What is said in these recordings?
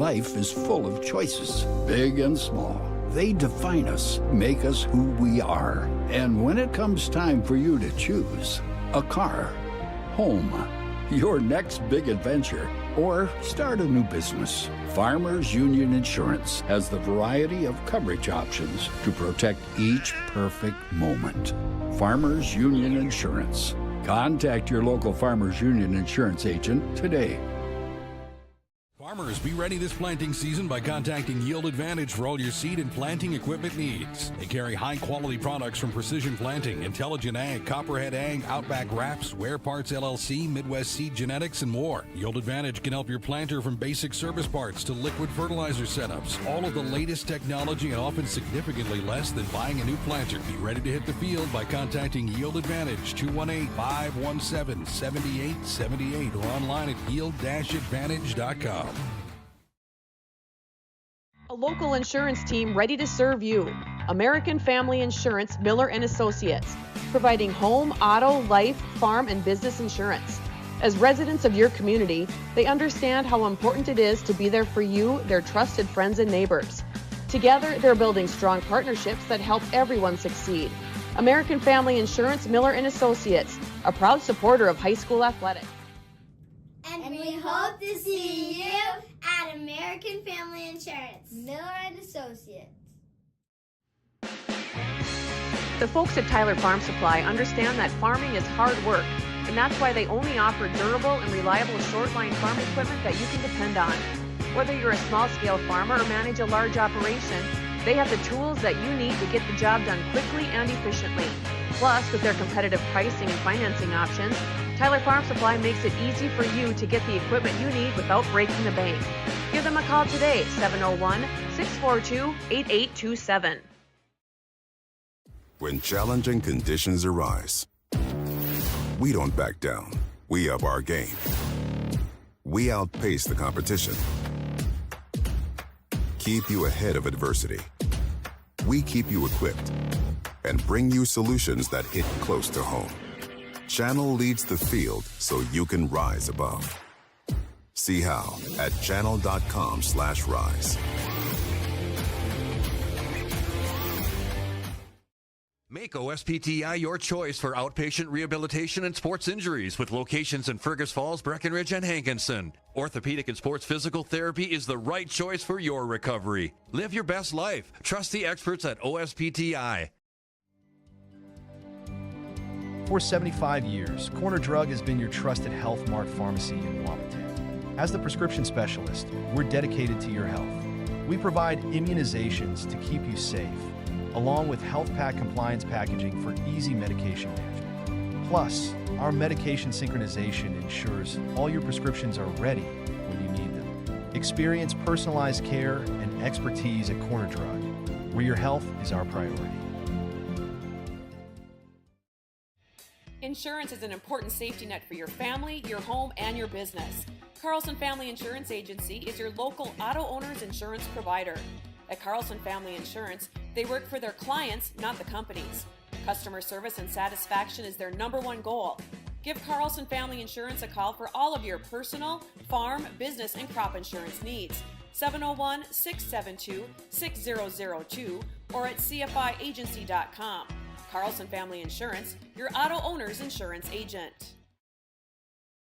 Life is full of choices, big and small. They define us, make us who we are. And when it comes time for you to choose a car, home, your next big adventure, or start a new business, Farmers Union Insurance has the variety of coverage options to protect each perfect moment. Farmers Union Insurance. Contact your local Farmers Union Insurance agent today. Farmers, be ready this planting season by contacting Yield Advantage for all your seed and planting equipment needs. They carry high-quality products from Precision Planting, Intelligent Ag, Copperhead Ag, Outback Wraps, Wear Parts LLC, Midwest Seed Genetics, and more. Yield Advantage can help your planter from basic service parts to liquid fertilizer setups. All of the latest technology and often significantly less than buying a new planter. Be ready to hit the field by contacting Yield Advantage, 218-517-7878, or online at yield-advantage.com. A local insurance team ready to serve you. American Family Insurance, Miller & Associates, providing home, auto, life, farm, and business insurance. As residents of your community, they understand how important it is to be there for you, their trusted friends and neighbors. Together, they're building strong partnerships that help everyone succeed. American Family Insurance, Miller & Associates, a proud supporter of high school athletics. And we hope to see you at American Family Insurance, Miller & Associates. The folks at Tyler Farm Supply understand that farming is hard work, and that's why they only offer durable and reliable short-line farm equipment that you can depend on. Whether you're a small-scale farmer or manage a large operation, they have the tools that you need to get the job done quickly and efficiently. Plus, with their competitive pricing and financing options, Tyler Farm Supply makes it easy for you to get the equipment you need without breaking the bank. Give them a call today, 701-642-8827. When challenging conditions arise, we don't back down. We up our game. We outpace the competition. Keep you ahead of adversity. We keep you equipped and bring you solutions that hit close to home. Channel leads the field so you can rise above. See how at channel.com/rise. Make OSPTI your choice for outpatient rehabilitation and sports injuries with locations in Fergus Falls, Breckenridge, and Hankinson. Orthopedic and sports physical therapy is the right choice for your recovery. Live your best life. Trust the experts at OSPTI. For 75 years, Corner Drug has been your trusted Health Mart pharmacy in Wahpeton. As the prescription specialist, we're dedicated to your health. We provide immunizations to keep you safe, along with health pack compliance packaging for easy medication management. Plus, our medication synchronization ensures all your prescriptions are ready when you need them. Experience personalized care and expertise at Corner Drug, where your health is our priority. Insurance is an important safety net for your family, your home, and your business. Carlson Family Insurance Agency is your local auto owner's insurance provider. At Carlson Family Insurance, they work for their clients, not the companies. Customer service and satisfaction is their #1 goal. Give Carlson Family Insurance a call for all of your personal, farm, business, and crop insurance needs. 701-672-6002 or at cfiagency.com. Carlson Family Insurance, your auto owner's insurance agent.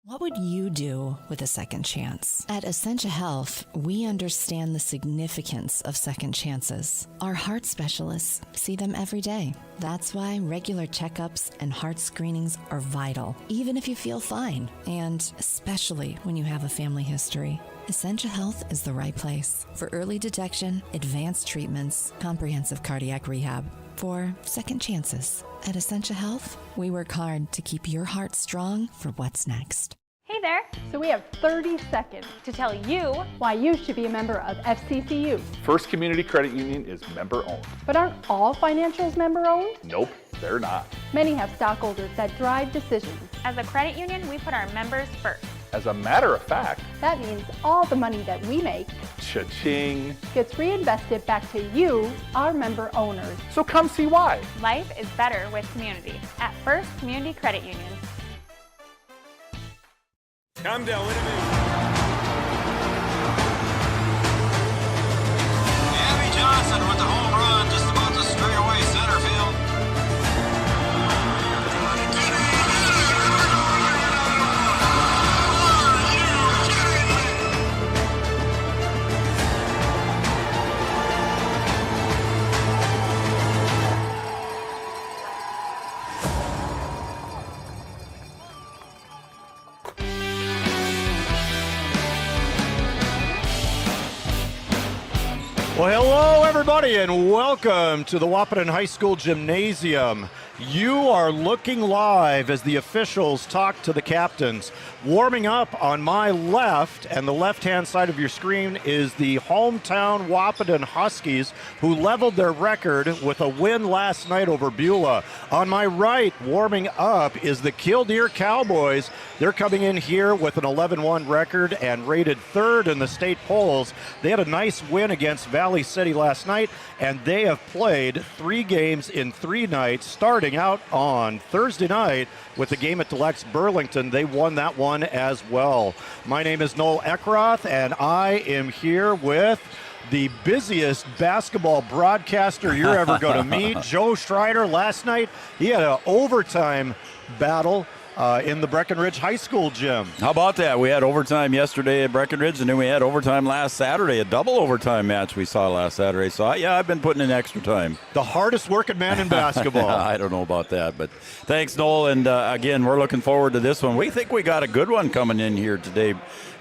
What would you do with a second chance? At Essentia Health, we understand the significance of second chances. Our heart specialists see them every day. That's why regular checkups and heart screenings are vital, even if you feel fine, and especially when you have a family history. Essentia Health is the right place for early detection, advanced treatments, comprehensive cardiac rehab, for second chances. At Essentia Health, we work hard to keep your heart strong for what's next. Hey there! So we have 30 seconds to tell you why you should be a member of FCCU. First Community Credit Union is member-owned. But aren't all financials member-owned? Nope, they're not. Many have stockholders that drive decisions. As a credit union, we put our members first. As a matter of fact, that means all the money that we make, cha-ching, gets reinvested back to you, our member owners. So come see why. Life is better with community at First Community Credit Union. Calm down, wait a minute. Johnson with the home run, just about to straightaway center field. Well, hello, everybody, and welcome to the Wahpeton High School Gymnasium. You are looking live as the officials talk to the captains. Warming up on my left and the left-hand side of your screen is the hometown Wahpeton Huskies, who leveled their record with a win last night over Beulah. On my right, warming up, is the Killdeer Cowboys. They're coming in here with an 11-1 record and rated third in the state polls. They had a nice win against Valley City last night, and they have played 3 games in 3 nights, starting out on Thursday night with the game at Deluxe Burlington. They won that one as well. My name is Noel Eckroth, and I am here with the busiest basketball broadcaster you're ever going to meet, Joe Schreider. Last night, he had an overtime battle in the Breckenridge High School gym. How about that? We had overtime yesterday at Breckenridge, and then we had overtime last Saturday, a double overtime match we saw last Saturday. So, I've been putting in extra time. The hardest working man in basketball. I don't know about that, but thanks, Noel. And, again, we're looking forward to this one. We think we got a good one coming in here today,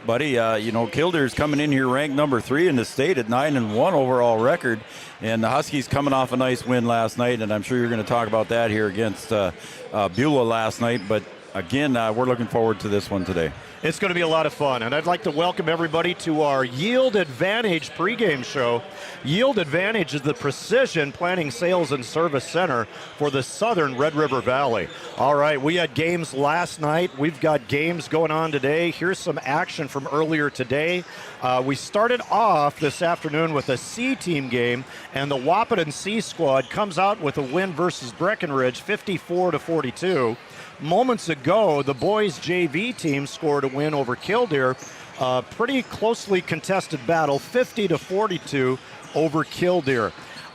buddy. Killdeer's coming in here ranked number 3 in the state at 9-1 overall record. And the Huskies coming off a nice win last night, and I'm sure you're going to talk about that here against Beulah last night. But again, we're looking forward to this one today. It's going to be a lot of fun, and I'd like to welcome everybody to our Yield Advantage pregame show. Yield Advantage is the precision planning, sales, and service center for the southern Red River Valley. All right, we had games last night. We've got games going on today. Here's some action from earlier today. We started off this afternoon with a C-team game, and the Wahpeton C squad comes out with a win versus Breckenridge, 54-42. Moments ago, the boys JV team scored a win over Killdeer. Pretty closely contested battle, 50-42 over Killdeer.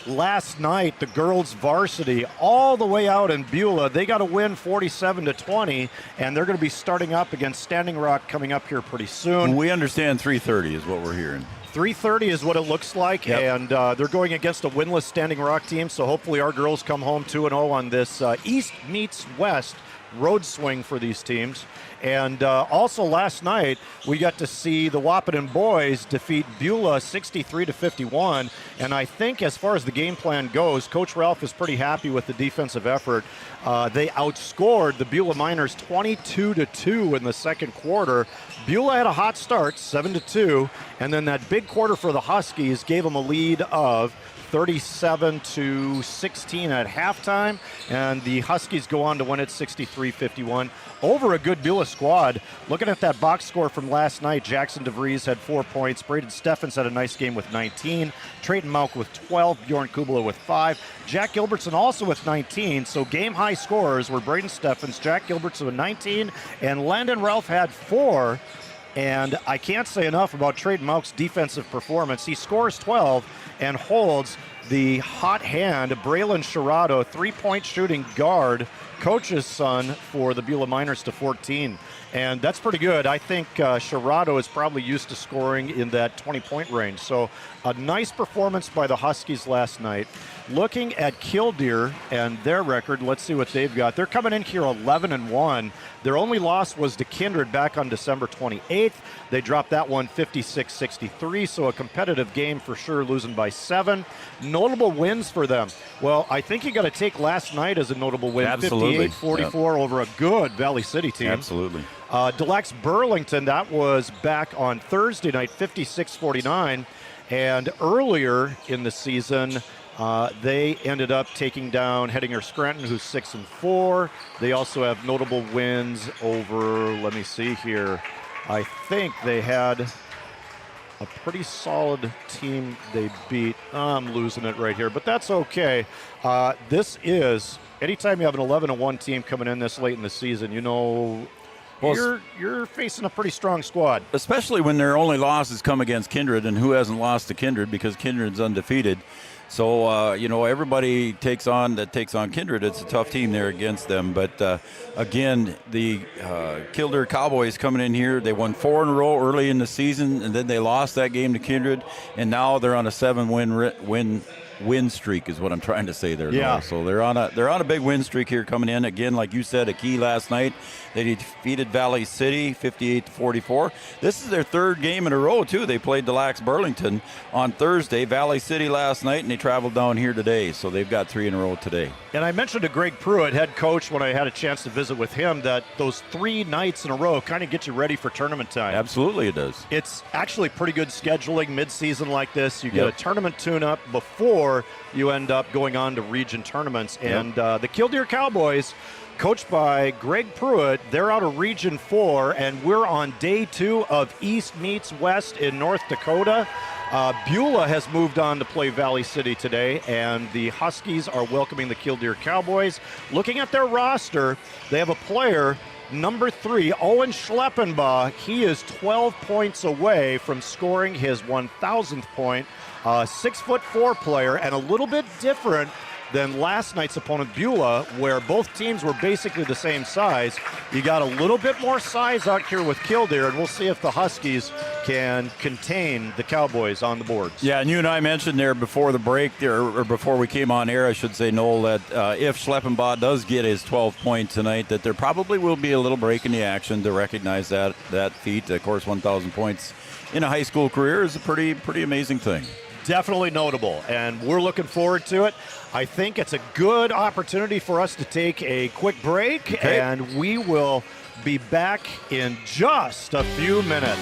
Last night, the girls varsity, all the way out in Beulah, they got a win 47-20, and they're going to be starting up against Standing Rock coming up here pretty soon. We understand 3:30 is what we're hearing. 3:30 is what it looks like, yep. And they're going against a winless Standing Rock team, so hopefully our girls come home 2-0 on this East meets West road swing for these teams. And also last night, we got to see the Wahpeton boys defeat Beulah 63-51. And I think as far as the game plan goes, Coach Ralph is pretty happy with the defensive effort. They outscored the Beulah Miners 22-2 in the second quarter. Beulah had a hot start, 7-2, and then that big quarter for the Huskies gave them a lead of 37-16 at halftime, and the Huskies go on to win it 63-51 over a good Beulah squad. Looking at that box score from last night, Jackson DeVries had 4 points. Braden Steffens had a nice game with 19. Trayton Malk with 12. Bjorn Kubala with 5. Jack Gilbertson also with 19. So game-high scorers were Braden Steffens, Jack Gilbertson with 19, and Landon Ralph had 4. And I can't say enough about Trayton Malk's defensive performance. He scores 12 and holds the hot hand, Braylon Sherrado, 3-point shooting guard, coach's son for the Beulah Miners, to 14. And that's pretty good. I think Sherrado is probably used to scoring in that 20-point range. So a nice performance by the Huskies last night. Looking at Killdeer and their record, let's see what they've got. They're coming in here 11-1. Their only loss was to Kindred back on December 28th. They dropped that one 56-63, so a competitive game for sure, losing by 7. Notable wins for them. Well, I think you got to take last night as a notable win. Absolutely. 58-44 over a good Valley City team. Absolutely. Deluxe Burlington, that was back on Thursday night, 56-49. And earlier in the season, they ended up taking down Hettinger Scranton, who's 6-4. They also have notable wins over, let me see here, I think they had a pretty solid team they beat. I'm losing it right here, but that's okay. This is, anytime you have an 11-1 team coming in this late in the season, you know you're facing a pretty strong squad. Especially when their only losses come against Kindred, and who hasn't lost to Kindred because Kindred's undefeated. So, everybody takes on Kindred. It's a tough team there against them. But, again, the Killdeer Cowboys coming in here, they won 4 in a row early in the season, and then they lost that game to Kindred, and now they're on a 7-win streak is what I'm trying to say there. Yeah. So they're on a big win streak here coming in. Again, like you said, a key last night. They defeated Valley City 58-44. This is their 3rd game in a row, too. They played Des Lacs Burlington on Thursday, Valley City last night, and they traveled down here today. So they've got 3 in a row today. And I mentioned to Greg Pruitt, head coach, when I had a chance to visit with him, that those 3 nights in a row kind of get you ready for tournament time. Absolutely it does. It's actually pretty good scheduling mid-season like this. You get a tournament tune-up before you end up going on to region tournaments. And the Killdeer Cowboys, coached by Greg Pruitt, they're out of Region 4, and we're on day 2 of East meets West in North Dakota. Beulah has moved on to play Valley City today, and the Huskies are welcoming the Killdeer Cowboys. Looking at their roster, they have a player, number 3, Owen Schleppenbach. He is 12 points away from scoring his 1,000th point. 6'4" player, and a little bit different than last night's opponent, Beulah, where both teams were basically the same size. You got a little bit more size out here with Killdeer, and we'll see if the Huskies can contain the Cowboys on the boards. Yeah, and you and I mentioned there before the break, or before we came on air, I should say, Noel, that if Schleppenbach does get his 12 points tonight, that there probably will be a little break in the action to recognize that feat. Of course, 1,000 points in a high school career is a pretty amazing thing. Definitely notable, and we're looking forward to it. I think it's a good opportunity for us to take a quick break, and we will be back in just a few minutes.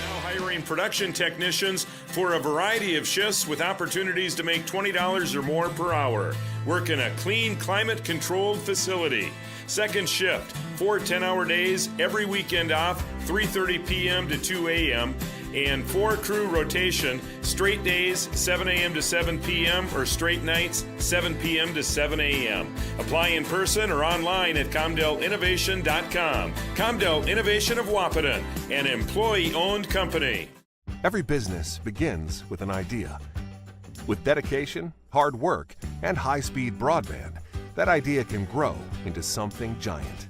Now hiring production technicians for a variety of shifts with opportunities to make $20 or more per hour. Work in a clean, climate-controlled facility. Second shift, 4 10-hour days, every weekend off, 3:30 p.m. to 2 a.m., and 4 crew rotation, straight days, 7 a.m. to 7 p.m., or straight nights, 7 p.m. to 7 a.m. Apply in person or online at ComdelInnovation.com. Comdel Innovation of Wahpeton, an employee-owned company. Every business begins with an idea. With dedication, hard work, and high-speed broadband, that idea can grow into something giant.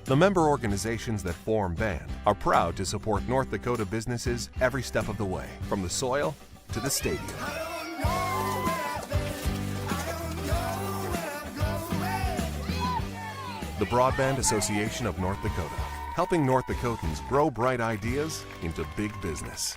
The member organizations that form BAND are proud to support North Dakota businesses every step of the way, from the soil to the stadium. The Broadband Association of North Dakota, helping North Dakotans grow bright ideas into big business.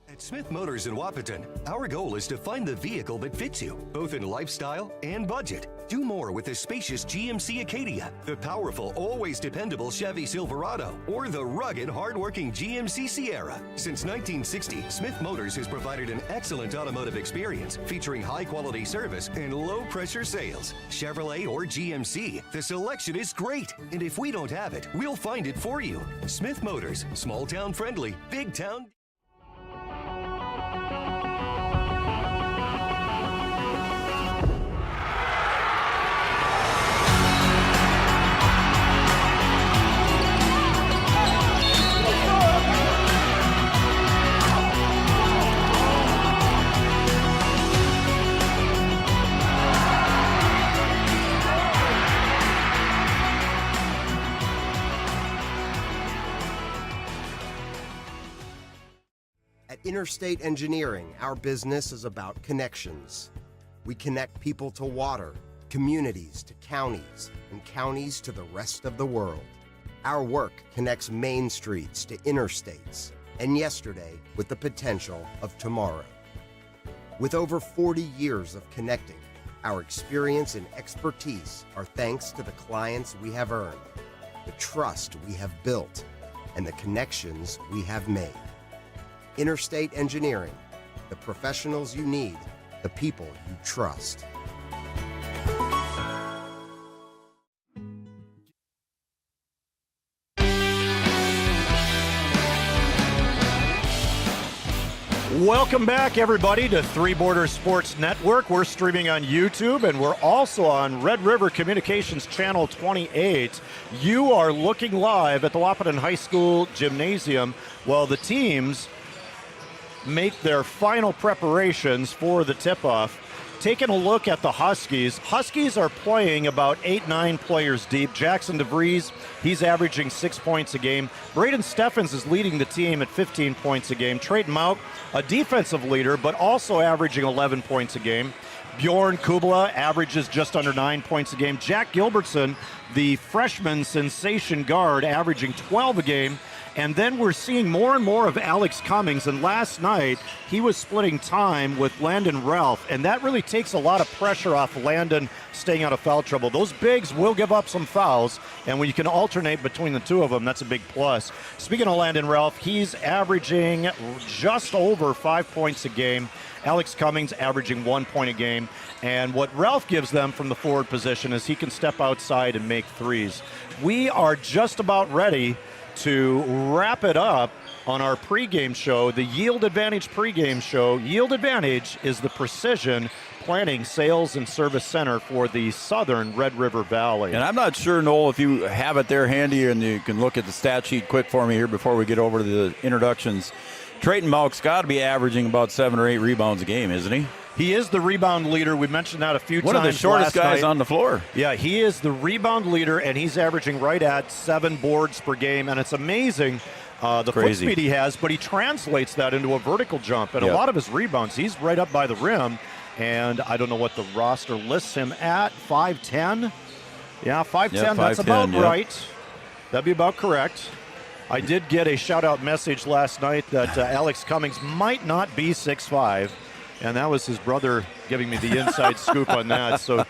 At Smith Motors in Wahpeton, our goal is to find the vehicle that fits you, both in lifestyle and budget. Do more with the spacious GMC Acadia, the powerful, always dependable Chevy Silverado, or the rugged, hardworking GMC Sierra. Since 1960, Smith Motors has provided an excellent automotive experience, featuring high-quality service and low-pressure sales. Chevrolet or GMC, the selection is great. And if we don't have it, we'll find it for you. Smith Motors, small-town friendly, big-town. Interstate Engineering, our business is about connections. We connect people to water, communities to counties, and counties to the rest of the world. Our work connects main streets to interstates, and yesterday with the potential of tomorrow. With over 40 years of connecting, our experience and expertise are thanks to the clients we have earned, the trust we have built, and the connections we have made. Interstate Engineering, the professionals you need, the people you trust. Welcome back, everybody, to Three Borders Sports Network. We're streaming on YouTube, and we're also on Red River Communications Channel 28. You are looking live at the Wahpeton High School Gymnasium while the teams make their final preparations for the tip-off. Taking a look at the Huskies. Huskies are playing about 8-9 players deep. Jackson DeVries, he's averaging 6 points a game. Braden Steffens is leading the team at 15 points a game. Trayton Mauk, a defensive leader, but also averaging 11 points a game. Bjorn Kubla averages just under 9 points a game. Jack Gilbertson, the freshman sensation guard, averaging 12 a game. And then we're seeing more and more of Alex Cummings. And last night, he was splitting time with Landon Ralph. And that really takes a lot of pressure off Landon staying out of foul trouble. Those bigs will give up some fouls. And when you can alternate between the two of them, that's a big plus. Speaking of Landon Ralph, he's averaging just over 5 points a game. Alex Cummings averaging 1 point a game. And what Ralph gives them from the forward position is he can step outside and make threes. We are just about ready to wrap it up on our pregame show, the Yield Advantage pregame show. Yield Advantage is the precision planning sales and service center for the southern Red River Valley. And I'm not sure, Noel, if you have it there handy and you can look at the stat sheet quick for me here before we get over to the introductions. Trayton Mauk's got to be averaging about 7 or 8 rebounds a game, isn't he? He is the rebound leader. We mentioned that a few times. One of the shortest guys night on the floor. Yeah, he is the rebound leader, and he's averaging right at 7 boards per game. And it's amazing the foot speed he has, but he translates that into a vertical jump. And a lot of his rebounds, he's right up by the rim. And I don't know what the roster lists him at, 5'10"? Yeah, 5'10", that's about right. That'd be about correct. I did get a shout-out message last night that Alex Cummings might not be 6'5", and that was his brother giving me the inside scoop on that. So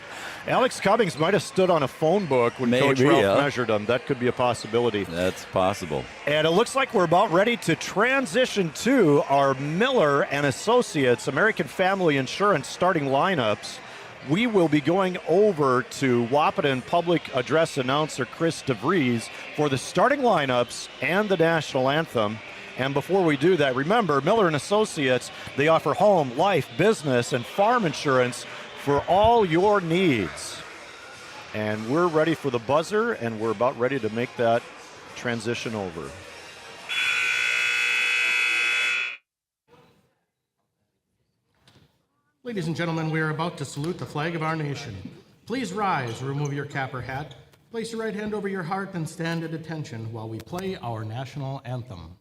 Alex Cummings might have stood on a phone book when Coach Ralph measured him. That could be a possibility. That's possible. And it looks like we're about ready to transition to our Miller and Associates American Family Insurance starting lineups. We will be going over to Wahpeton Public Address announcer Chris DeVries for the starting lineups and the national anthem. And before we do that, remember, Miller & Associates, they offer home, life, business, and farm insurance for all your needs. And we're ready for the buzzer, and we're about ready to make that transition over. Ladies and gentlemen, we are about to salute the flag of our nation. Please rise, remove your cap or hat, place your right hand over your heart, and stand at attention while we play our national anthem.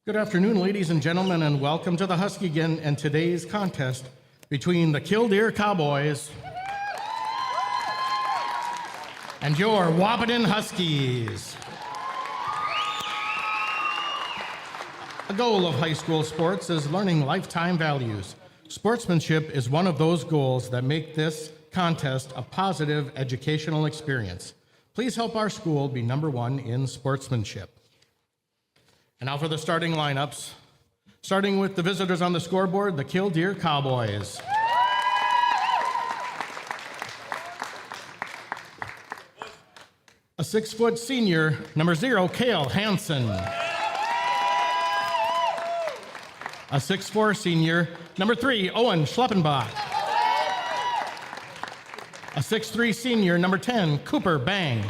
Good afternoon, ladies and gentlemen, and welcome to the Husky again and today's contest between the Killdeer Cowboys and your Wahpeton Huskies. The goal of high school sports is learning lifetime values. Sportsmanship is one of those goals that make this contest a positive educational experience. Please help our school be #1 in sportsmanship. And now for the starting lineups. Starting with the visitors on the scoreboard, the Killdeer Cowboys. A 6-foot senior, number 0, Cale Hansen. A 6'4" senior, number 3, Owen Schleppenbach. A 6'3" senior, number 10, Cooper Bang.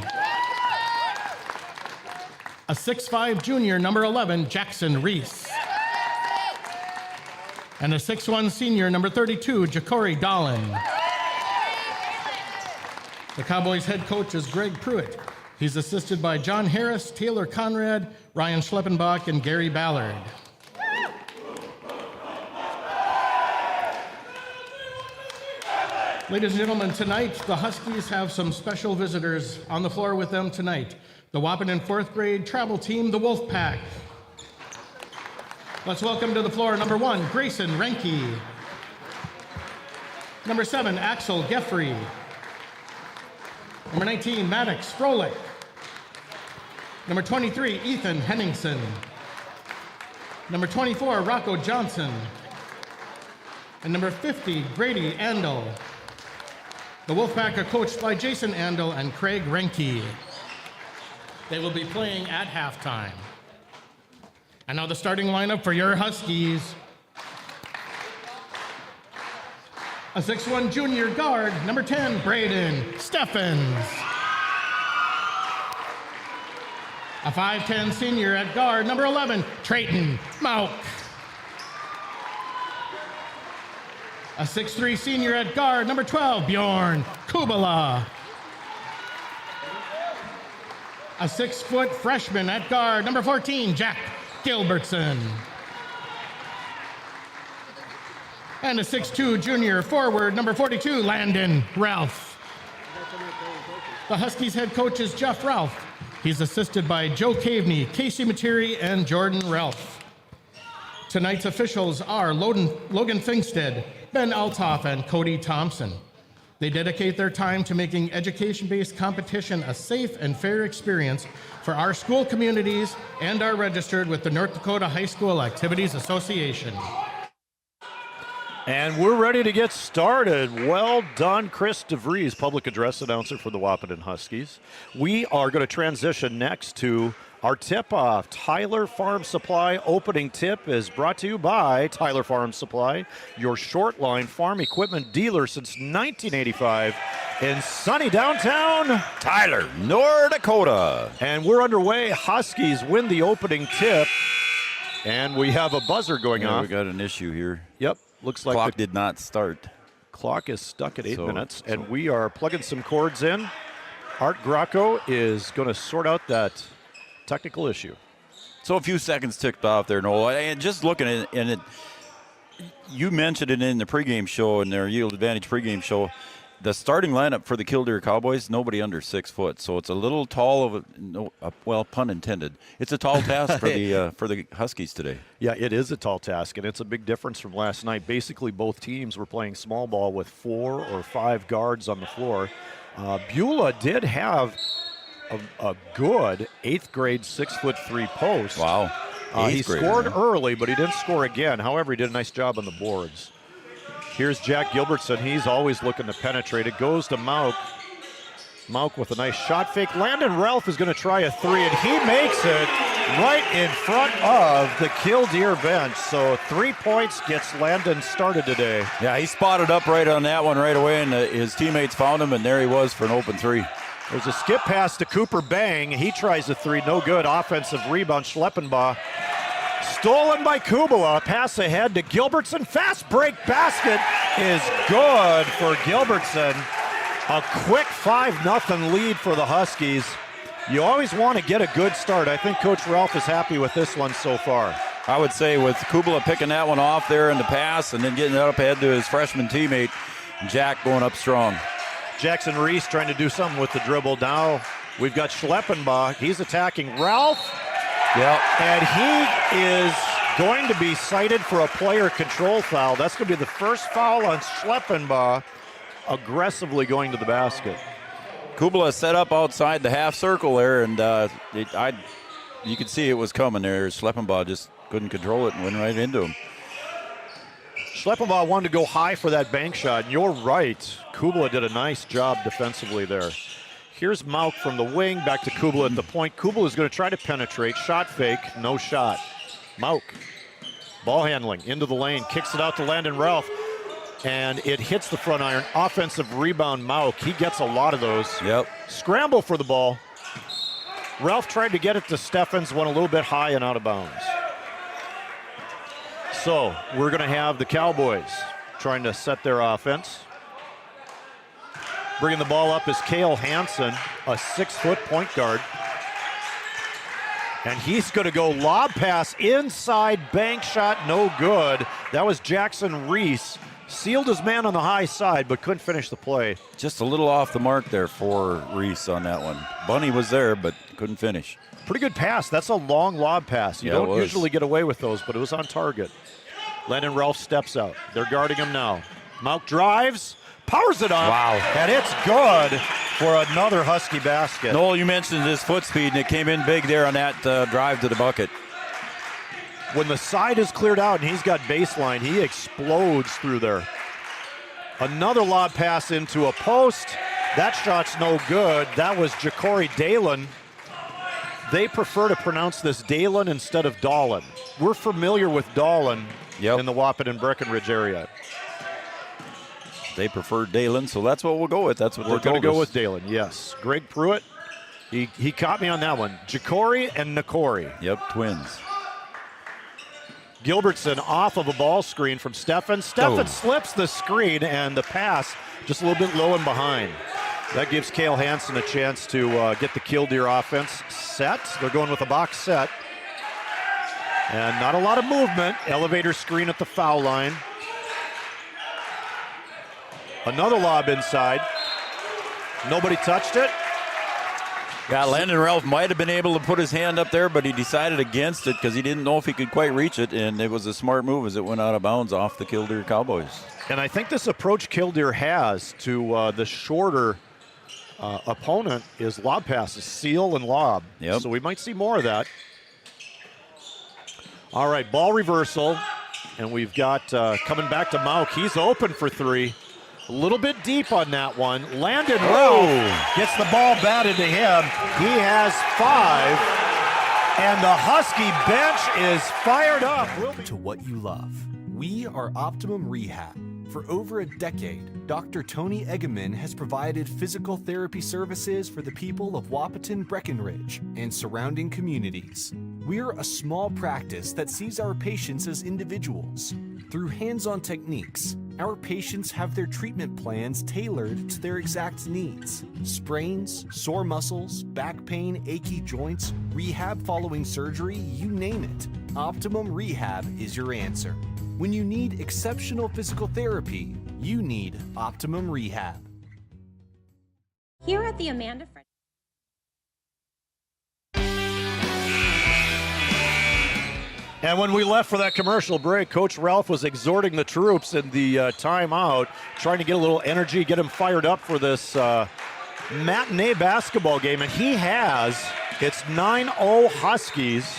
A 6'5" junior, number 11, Jackson Reese. And a 6'1" senior, number 32, Ja'Cory Dolan. The Cowboys' head coach is Greg Pruitt. He's assisted by John Harris, Taylor Conrad, Ryan Schleppenbach, and Gary Ballard. Ladies and gentlemen, tonight the Huskies have some special visitors on the floor with them tonight. The Wahpeton 4th grade travel team, the Wolfpack. Let's welcome to the floor number 1, Grayson Renke. Number 7, Axel Geffrey. Number 19, Maddox Strolik. Number 23, Ethan Henningsen. Number 24, Rocco Johnson. And number 50, Brady Andel. The Wolfpack are coached by Jason Andel and Craig Renke. They will be playing at halftime. And now the starting lineup for your Huskies. A 6'1" junior guard, number 10, Braden Steffens. A 5'10" senior at guard, number 11, Trayton Mauk. A 6'3" senior at guard, number 12, Bjorn Kubala. A 6-foot freshman at guard, number 14, Jack Gilbertson. And a 6'2" junior forward, number 42, Landon Ralph. The Huskies head coach is Jeff Ralph. He's assisted by Joe Caveney, Casey Materi, and Jordan Ralph. Tonight's officials are Logan Finkstead, Ben Althoff, and Cody Thompson. They dedicate their time to making education-based competition a safe and fair experience for our school communities and are registered with the North Dakota High School Activities Association. And we're ready to get started. Well done, Chris DeVries, public address announcer for the Wahpeton Huskies. We are going to transition next to our tip-off. Tyler Farm Supply opening tip is brought to you by Tyler Farm Supply, your short-line farm equipment dealer since 1985 in sunny downtown Tyler, North Dakota. And we're underway. Huskies win the opening tip, and we have a buzzer going off. We got an issue here. Yep. Looks like clock did not start. Clock is stuck at 8 minutes, and we are plugging some cords in. Art Gracco is going to sort out that technical issue. So a few seconds ticked off there, Noel. And just looking at it, you mentioned it in the pregame show, in their Yield Advantage pregame show. The starting lineup for the Killdeer Cowboys, nobody under 6 foot, so it's a little tall of well, pun intended. It's a tall task for the Huskies today. Yeah, it is a tall task, and it's a big difference from last night. Basically, both teams were playing small ball with 4 or 5 guards on the floor. Beulah did have a good 8th grade 6'3" post. Wow. He scored early, but he didn't score again. However, he did a nice job on the boards. Here's Jack Gilbertson. He's always looking to penetrate. It goes to Mauk. Mauk with a nice shot fake. Landon Ralph is going to try a 3, and he makes it right in front of the Killdeer bench. So 3 points gets Landon started today. Yeah, he spotted up right on that one right away, and his teammates found him, and there he was for an open 3. There's a skip pass to Cooper Bang. He tries a 3, no good. Offensive rebound, Schleppenbach. Stolen by Kubala. Pass ahead to Gilbertson. Fast break basket is good for Gilbertson. A quick 5-0 lead for the Huskies. You always want to get a good start. I think Coach Ralph is happy with this one so far. I would say with Kubala picking that one off there in the pass and then getting it up ahead to his freshman teammate, Jack going up strong. Jackson Reese trying to do something with the dribble. Now we've got Schleppenbach. He's attacking Ralph. Yep. And he is going to be cited for a player control foul. That's going to be the first foul on Schleppenbach. aggressively going to the basket. Kubala set up outside the half circle there, and you could see it was coming there. Schleppenbaugh just couldn't control it and went right into him. Schleppenbaugh wanted to go high for that bank shot, and you're right. Kubala did a nice job defensively there. Here's Mauk from the wing, back to Kubala at the point. Kubala is going to try to penetrate. Shot fake, no shot. Mauk, ball handling, into the lane, kicks it out to Landon Ralph, and it hits the front iron. Offensive rebound, Mauk. He gets a lot of those. Yep. Scramble for the ball. Ralph tried to get it to Steffens, went a little bit high and out of bounds. So we're going to have the Cowboys trying to set their offense. Bringing the ball up is Cale Hansen, a 6-foot point guard. And he's going to go lob pass inside, bank shot, no good. That was Jackson Reese. Sealed his man on the high side, but couldn't finish the play. Just a little off the mark there for Reese on that one. Bunny was there, but couldn't finish. Pretty good pass. That's a long lob pass. You don't usually get away with those, but it was on target. Landon Ralph steps out. They're guarding him now. Mauk drives, powers it up. Wow. And it's good for another Husky basket. Noel, you mentioned his foot speed, and it came in big there on that drive to the bucket. When the side is cleared out and he's got baseline, he explodes through there. Another lob pass into a post. That shot's no good. That was Ja'Cory Dalen. They prefer to pronounce this Dalen instead of Dahlen. We're familiar with Dahlen in the Wahpeton Breckenridge area. They prefer Dalen, so that's what we'll go with. That's what we're going to go with Dalen, yes. Greg Pruitt, he caught me on that one. Ja'Cory and Nakori. Yep, twins. Gilbertson off of a ball screen from Steffens. Steffens slips the screen, and the pass just a little bit low and behind. That gives Cale Hansen a chance to get the Killdeer offense set. They're going with a box set. And not a lot of movement. Elevator screen at the foul line. Another lob inside. Nobody touched it. Yeah, Landon Ralph might have been able to put his hand up there, but he decided against it because he didn't know if he could quite reach it, and it was a smart move as it went out of bounds off the Killdeer Cowboys. And I think this approach Killdeer has to the shorter opponent is lob passes, seal and lob. Yep. So we might see more of that. All right, ball reversal, and we've got coming back to Mauk. He's open for three. A little bit deep on that one. Landon Ralph gets the ball batted to him. He has 5, and the Husky bench is fired up. To what you love. We are Optimum Rehab. For over a decade, Dr. Tony Eggeman has provided physical therapy services for the people of Wahpeton, Breckenridge, and surrounding communities. We're a small practice that sees our patients as individuals. Through hands-on techniques, our patients have their treatment plans tailored to their exact needs. Sprains, sore muscles, back pain, achy joints, rehab following surgery, you name it. Optimum Rehab is your answer. When you need exceptional physical therapy, you need Optimum Rehab. Here at the Amanda Fred. And when we left for that commercial break, Coach Ralph was exhorting the troops in the timeout, trying to get a little energy, get them fired up for this matinee basketball game. And he has. It's 9-0 Huskies,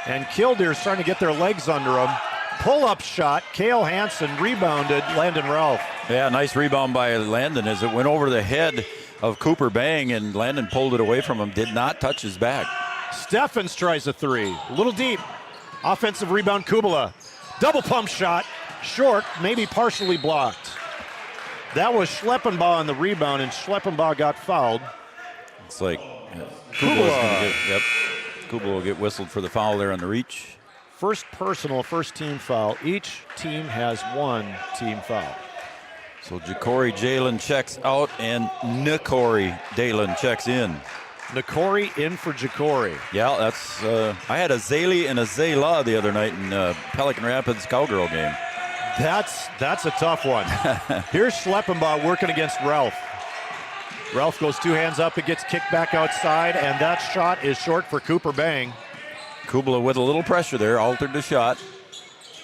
and Killdeer's trying to get their legs under them. Pull-up shot, Cale Hansen rebounded, Landon Ralph. Yeah, nice rebound by Landon as it went over the head of Cooper Bang, and Landon pulled it away from him, did not touch his back. Steffens tries a three, a little deep. Offensive rebound, Kubala. Double pump shot, short, maybe partially blocked. That was Schleppenbaugh on the rebound, and Schleppenbaugh got fouled. It's like Kubala will get whistled for the foul there on the reach. First personal, first team foul. Each team has one team foul. So Ja'Cory Jalen checks out, and Nakori Dalen checks in. Nakori in for Ja'Cory. Yeah, that's. I had a Zaylee and a Zayla the other night in Pelican Rapids Cowgirl game. That's a tough one. Here's Schleppenbaugh working against Ralph. Ralph goes two hands up, it gets kicked back outside, and that shot is short for Cooper Bang. Kubala with a little pressure there, altered the shot.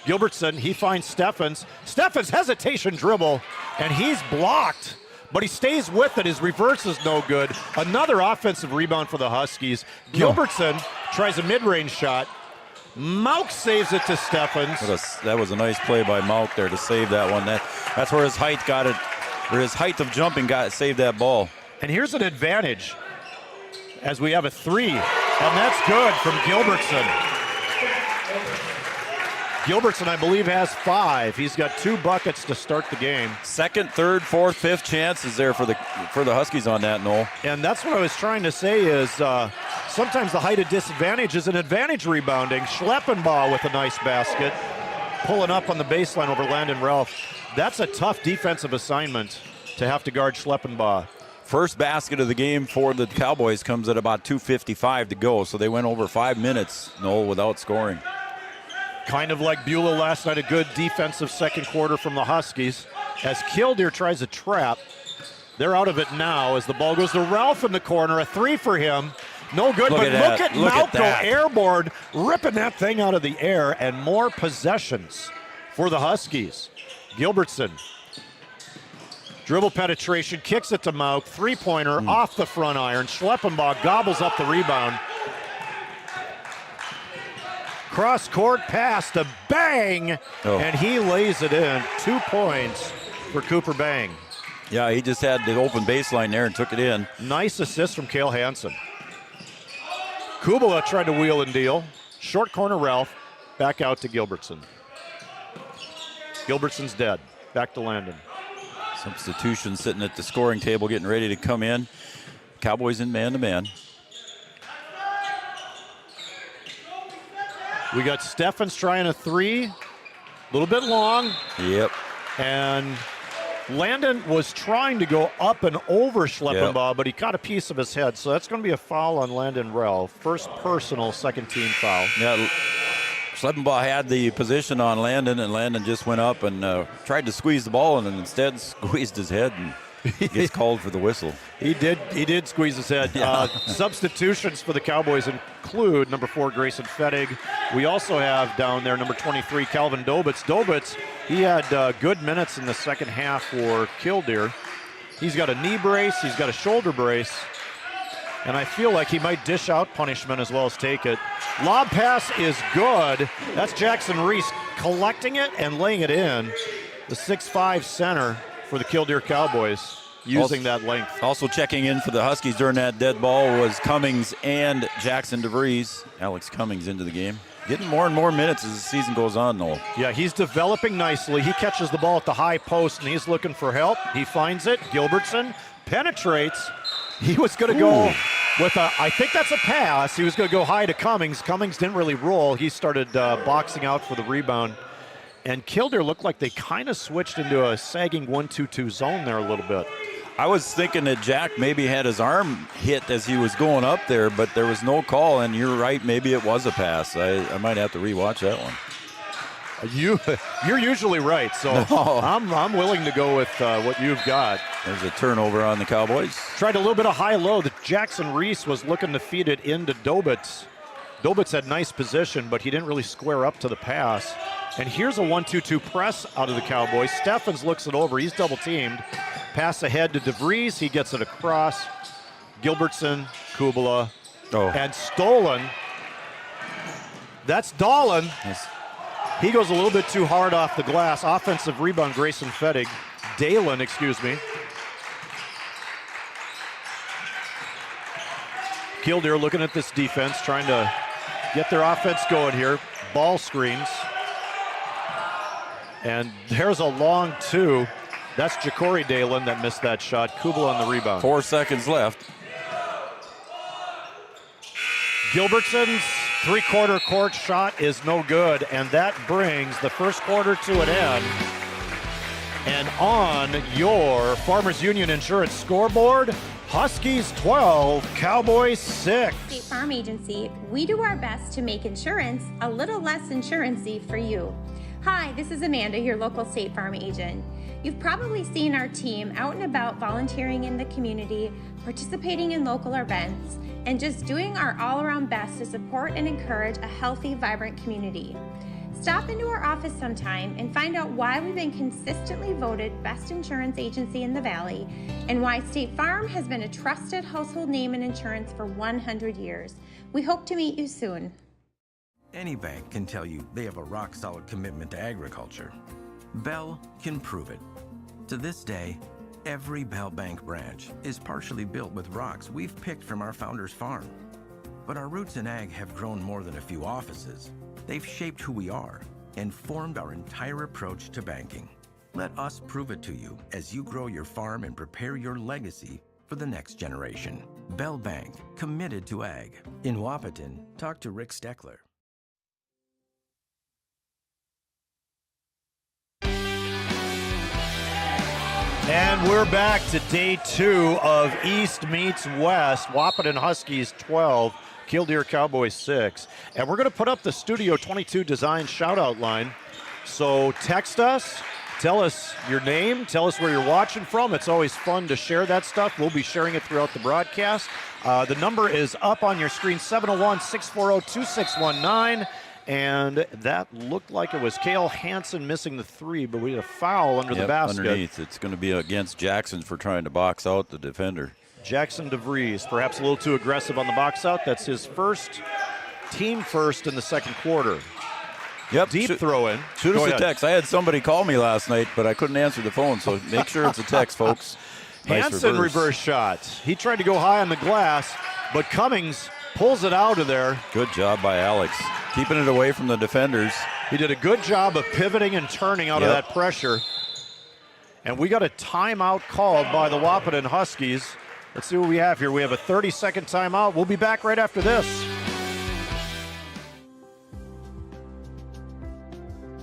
Gilbertson, he finds Steffens. Steffens hesitation dribble, and he's blocked but he stays with it. His reverse is no good. Another offensive rebound for the Huskies. Gilbertson tries a mid-range shot. Mauk saves it to Steffens. That was a nice play by Mauk there to save that one. That's where his height got it, or his height of jumping saved that ball. And here's an advantage as we have a 3, and that's good from Gilbertson. Gilbertson, I believe, has 5. He's got 2 buckets to start the game. Second, third, fourth, fifth chances there for the Huskies on that, Noel. And that's what I was trying to say is sometimes the height of disadvantage is an advantage rebounding. Schleppenbaugh with a nice basket, pulling up on the baseline over Landon Ralph. That's a tough defensive assignment to have to guard Schleppenbaugh. First basket of the game for the Cowboys comes at about 2:55 to go, so they went over 5 minutes, Noel, without scoring. Kind of like Beulah last night, a good defensive second quarter from the Huskies. As Killdeer tries a trap, they're out of it now as the ball goes to Ralph in the corner. A 3 for him. No good, but look at Malco airborne, ripping that thing out of the air, and more possessions for the Huskies. Gilbertson, dribble penetration, kicks it to Mauk, three-pointer off the front iron. Schleppenbaugh gobbles up the rebound. Cross-court pass to Bang, and he lays it in. 2 points for Cooper Bang. Yeah, he just had the open baseline there and took it in. Nice assist from Cale Hansen. Kubala tried to wheel and deal. Short corner Ralph, back out to Gilbertson. Gilbertson's dead. Back to Landon. Substitution sitting at the scoring table getting ready to come in. Cowboys in man-to-man. We got Steffens trying a 3, a little bit long. Yep. And Landon was trying to go up and over Schleppenbaugh, but he caught a piece of his head. So that's going to be a foul on Landon Ralph. First personal, second team foul. Yeah, Schleppenbaugh had the position on Landon, and Landon just went up and tried to squeeze the ball, and then instead squeezed his head and gets called for the whistle. He did squeeze his head. Yeah. Substitutions for the Cowboys include number 4, Grayson Fettig. We also have down there number 23, Calvin Dobitz. Dobitz, he had good minutes in the second half for Killdeer. He's got a knee brace, he's got a shoulder brace, and I feel like he might dish out punishment as well as take it. Lob pass is good. That's Jackson Reese collecting it and laying it in. The 6'5" center for the Killdeer Cowboys using that length. Also checking in for the Huskies during that dead ball was Cummings and Jackson DeVries. Alex Cummings into the game. Getting more and more minutes as the season goes on, Noel. Yeah, he's developing nicely. He catches the ball at the high post, and he's looking for help. He finds it. Gilbertson penetrates. He was going to go with a, I think that's a pass. He was going to go high to Cummings. Cummings didn't really roll. He started boxing out for the rebound. And Killdeer looked like they kind of switched into a sagging 1-2-2 zone there a little bit. I was thinking that Jack maybe had his arm hit as he was going up there, but there was no call, and you're right, maybe it was a pass. I might have to rewatch that one. You're usually right, so no. I'm willing to go with what you've got. There's a turnover on the Cowboys. Tried a little bit of high-low. Jackson Reese was looking to feed it into Dobitz. Dobitz had nice position, but he didn't really square up to the pass. And here's a 1-2-2 press out of the Cowboys. Steffens looks it over. He's double-teamed. Pass ahead to DeVries. He gets it across. Gilbertson, Kubala, and stolen. That's Dahlin. Yes. He goes a little bit too hard off the glass. Offensive rebound, Grayson Fettig. Dahlin, excuse me. Killdeer looking at this defense, trying to get their offense going here. Ball screens. And there's a long 2. That's Ja'Cory Dahlin that missed that shot. Kubala on the rebound. 4 seconds left. Gilbertson's three-quarter court shot is no good, and that brings the first quarter to an end. And on your Farmers Union Insurance scoreboard, Huskies 12, Cowboys 6. State Farm Agency, we do our best to make insurance a little less insurance-y for you. Hi, this is Amanda, your local State Farm agent. You've probably seen our team out and about volunteering in the community, participating in local events, and just doing our all-around best to support and encourage a healthy, vibrant community. Stop into our office sometime and find out why we've been consistently voted best insurance agency in the Valley and why State Farm has been a trusted household name in insurance for 100 years. We hope to meet you soon. Any bank can tell you they have a rock-solid commitment to agriculture. Bell can prove it. To this day, every Bell Bank branch is partially built with rocks we've picked from our founder's farm. But our roots in ag have grown more than a few offices. They've shaped who we are and formed our entire approach to banking. Let us prove it to you as you grow your farm and prepare your legacy for the next generation. Bell Bank, committed to ag. In Wahpeton, talk to Rick Steckler. And we're back to day 2 of East meets West. Wahpeton Huskies 12, Killdeer Cowboys 6. And we're going to put up the Studio 22 Design shout-out line. So text us, tell us your name, tell us where you're watching from. It's always fun to share that stuff. We'll be sharing it throughout the broadcast. The number is up on your screen, 701-640-2619. And that looked like it was Cale Hansen missing the 3, but we had a foul under the basket. Underneath. It's going to be against Jackson for trying to box out the defender. Jackson DeVries, perhaps a little too aggressive on the box out. That's his team first in the second quarter. Yep. Deep throw in. Shoot us a text. I had somebody call me last night, but I couldn't answer the phone, so make sure it's a text, folks. Nice Hansen reverse shot. He tried to go high on the glass, but Cummings pulls it out of there. Good job by Alex. Keeping it away from the defenders. He did a good job of pivoting and turning out of that pressure. And we got a timeout called by the Wahpeton Huskies. Let's see what we have here. We have a 30-second timeout. We'll be back right after this.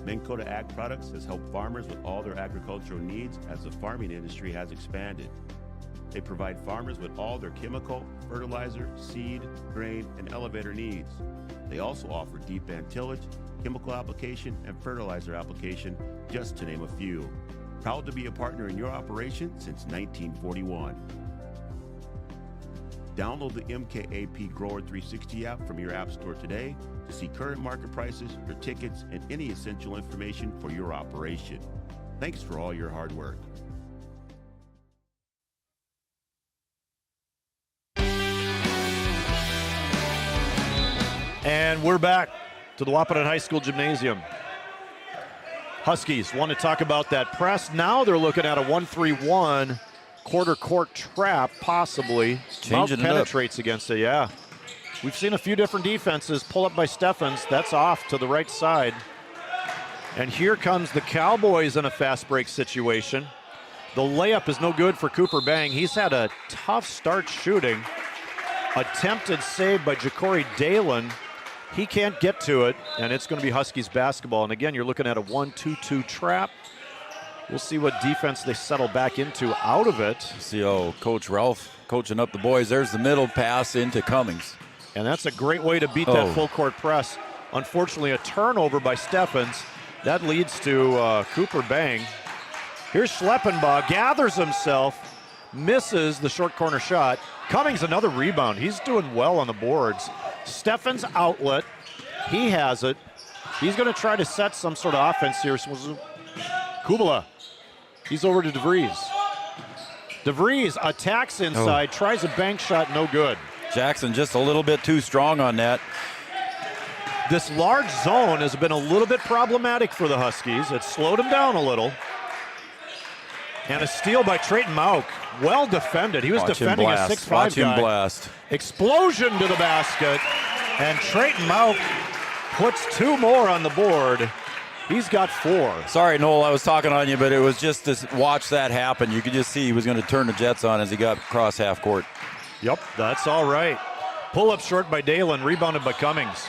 Minn Kota Ag Products has helped farmers with all their agricultural needs as the farming industry has expanded. They provide farmers with all their chemical, fertilizer, seed, grain, and elevator needs. They also offer deep band tillage, chemical application, and fertilizer application, just to name a few. Proud to be a partner in your operation since 1941. Download the MKAP Grower 360 app from your app store today to see current market prices, your tickets, and any essential information for your operation. Thanks for all your hard work. And we're back to the Wahpeton High School Gymnasium. Huskies want to talk about that press. Now they're looking at a 1-3-1 quarter court trap, possibly. Changing it penetrates against it, yeah. We've seen a few different defenses pull up by Steffens. That's off to the right side. And here comes the Cowboys in a fast break situation. The layup is no good for Cooper Bang. He's had a tough start shooting. Attempted save by Ja'Cory Dalen. He can't get to it, and it's going to be Huskies basketball. And again, you're looking at a 1-2-2 trap. We'll see what defense they settle back into out of it. See how Coach Ralph coaching up the boys. There's the middle pass into Cummings. And that's a great way to beat that full court press. Unfortunately, a turnover by Steffens. That leads to Cooper Bang. Here's Schleppenbaugh, gathers himself, misses the short corner shot. Cummings another rebound. He's doing well on the boards. Steffens outlet. He has it. He's going to try to set some sort of offense here. Kubala. He's over to DeVries. DeVries attacks inside, tries a bank shot, no good. Jackson just a little bit too strong on that. This large zone has been a little bit problematic for the Huskies. It slowed them down a little. And a steal by Trayton Mauk. Well defended. He was defending a 6'5" Watch guy. him blast. Explosion to the basket. And Trayton Mauk puts 2 more on the board. He's got 4. Sorry, Noel, I was talking on you, but it was just to watch that happen. You could just see he was going to turn the Jets on as he got across half court. Yep, that's all right. Pull up short by Dalen, rebounded by Cummings.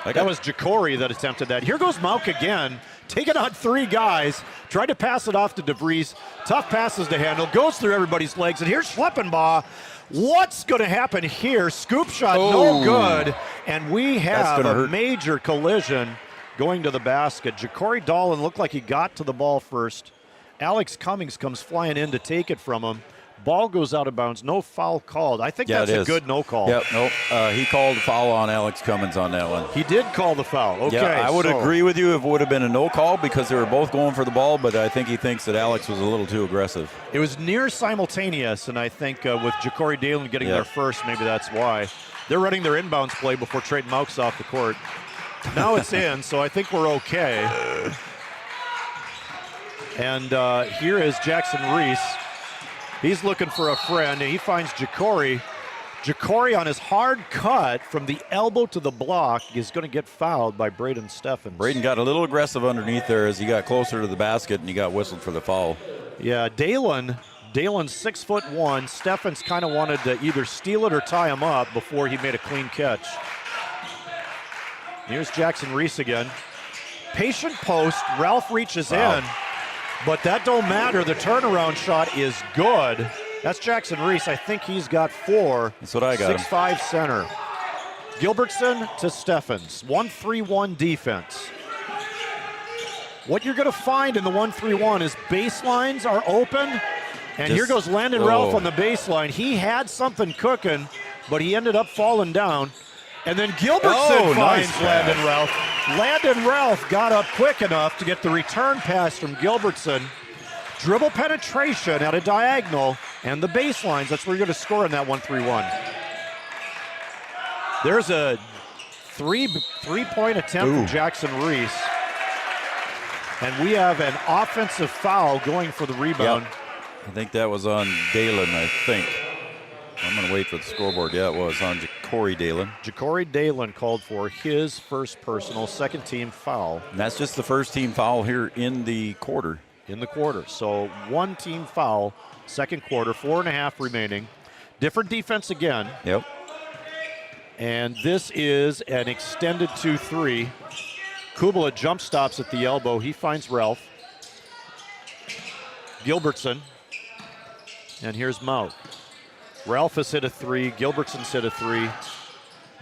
That was Ja'Cory that attempted that. Here goes Mauk again, taking on 3 guys, tried to pass it off to DeVries. Tough passes to handle, goes through everybody's legs, and here's Schleppenbaugh. What's going to happen here? Scoop shot, no good, and we have a major collision going to the basket. Ja'Cory Dolan looked like he got to the ball first. Alex Cummings comes flying in to take it from him. Ball goes out of bounds. No foul called. I think that's a good no call. Yep, nope. He called the foul on Alex Cummins on that one. He did call the foul. Okay. Yeah, I would agree with you if it would have been a no call because they were both going for the ball, but I think he thinks that Alex was a little too aggressive. It was near simultaneous, and I think with Ja'Cory Dalen getting there first, maybe that's why. They're running their inbounds play before Trayton Mauch's off the court. Now it's in, so I think we're okay. And here is Jackson Reese. He's looking for a friend, and he finds Ja'Cory. Ja'Cory on his hard cut from the elbow to the block is going to get fouled by Braden Steffens. Braden got a little aggressive underneath there as he got closer to the basket, and he got whistled for the foul. Yeah, Dalen's 6'1". Steffens kind of wanted to either steal it or tie him up before he made a clean catch. Here's Jackson Reese again. Patient post. Ralph reaches in. But that don't matter. The turnaround shot is good. That's Jackson Reese. I think he's got 4. That's what I got. 6'5" center. Gilbertson to Steffens. 1-3-1 defense. What you're going to find in the 1-3-1 is baselines are open. And here goes Landon Ralph on the baseline. He had something cooking, but he ended up falling down. And then Gilbertson finds Landon Ralph. Landon Ralph got up quick enough to get the return pass from Gilbertson. Dribble penetration at a diagonal and the baselines. That's where you're going to score in that 1-3-1. There's a three-point attempt from Jackson Reese. And we have an offensive foul going for the rebound. Yep. I think that was on Dalen, I think. I'm going to wait for the scoreboard. Yeah, it was on Ja'Cory Dalen. Ja'Cory Dalen called for his first personal second-team foul. And that's just the first-team foul here in the quarter. In the quarter. So one-team foul, second quarter, 4.5 remaining. Different defense again. Yep. And this is an extended 2-3. Kubala jump stops at the elbow. He finds Ralph. Gilbertson. And here's Mauch. Ralph has hit a 3. Gilbertson's hit a 3.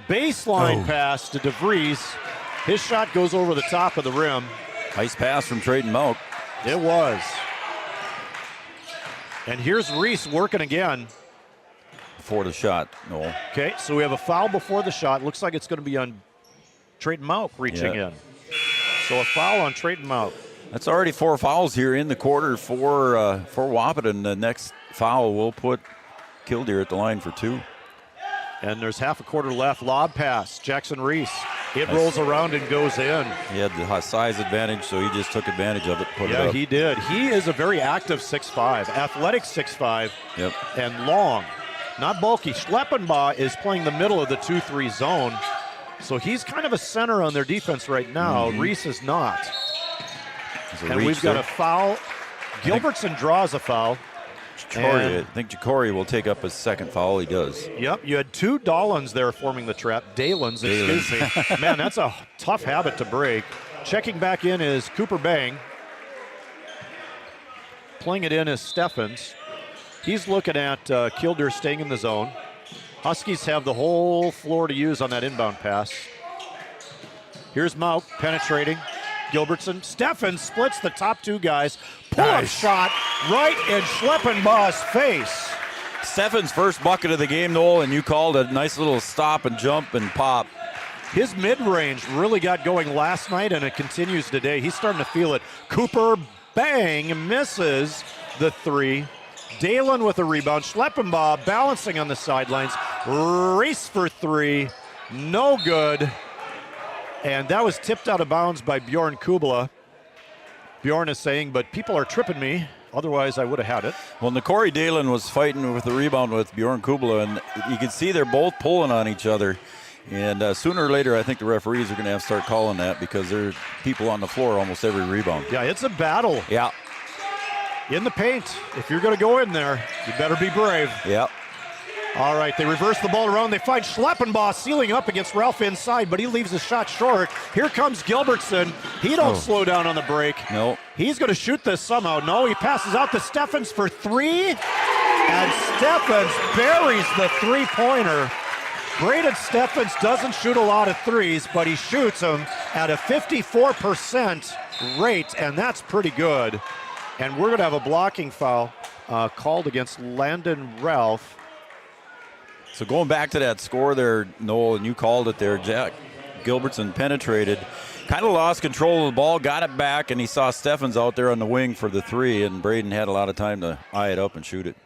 Baseline pass to DeVries. His shot goes over the top of the rim. Nice pass from Trayton Mauch. It was. And here's Reese working again. Before the shot, no. Okay, so we have a foul before the shot. Looks like it's going to be on Trayton Mauch reaching in. So a foul on Trayton Mauch. That's already 4 fouls here in the quarter for Wahpeton. The next foul will put Killdeer at the line for 2. And there's half a quarter left. Lob pass, Jackson Reese. It rolls around and goes in. He had the size advantage, so he just took advantage of it, put it up. Yeah, he did. He is a very active 6'5", athletic 6'5", and long, not bulky. Schleppenbaugh is playing the middle of the 2-3 zone, so he's kind of a center on their defense right now. Reese is not. And we've got a foul. Gilbertson draws a foul. I think Ja'Cory will take up his second foul. He does. Yep, you had 2 Dalens there forming the trap. Dalens, excuse me. Man, that's a tough habit to break. Checking back in is Cooper Bang. Playing it in is Steffens. He's looking at Killdeer staying in the zone. Huskies have the whole floor to use on that inbound pass. Here's Mauch penetrating. Gilbertson. Steffens splits the top 2 guys. Pull-up shot right in Schleppenbaugh's face. Steffens' first bucket of the game, Noel, and you called a nice little stop and jump and pop. His mid-range really got going last night, and it continues today. He's starting to feel it. Cooper Bang misses the 3. Dalen with a rebound. Schleppenbaugh balancing on the sidelines. Race for 3. No good. And that was tipped out of bounds by Bjorn Kubala. Bjorn is saying, but people are tripping me. Otherwise, I would have had it. Well, Ja'Cory Dalen was fighting with the rebound with Bjorn Kubala, and you can see they're both pulling on each other. And sooner or later, I think the referees are going to have to start calling that because there's people on the floor almost every rebound. Yeah, it's a battle. Yeah. In the paint. If you're going to go in there, you better be brave. Yeah. All right, they reverse the ball around. They find Schleppenbaugh sealing up against Ralph inside, but he leaves his shot short. Here comes Gilbertson. He don't slow down on the break. No. He's going to shoot this somehow. No, he passes out to Steffens for 3. And Steffens buries the 3-pointer. Braden Steffens doesn't shoot a lot of threes, but he shoots them at a 54% rate, and that's pretty good. And we're going to have a blocking foul. called against Landon Ralph. So going back to that score there, Noel, and you called it there, Jack Gilbertson penetrated, kind of lost control of the ball, got it back, and he saw Steffens out there on the wing for the three, and Braden had a lot of time to eye it up and shoot it.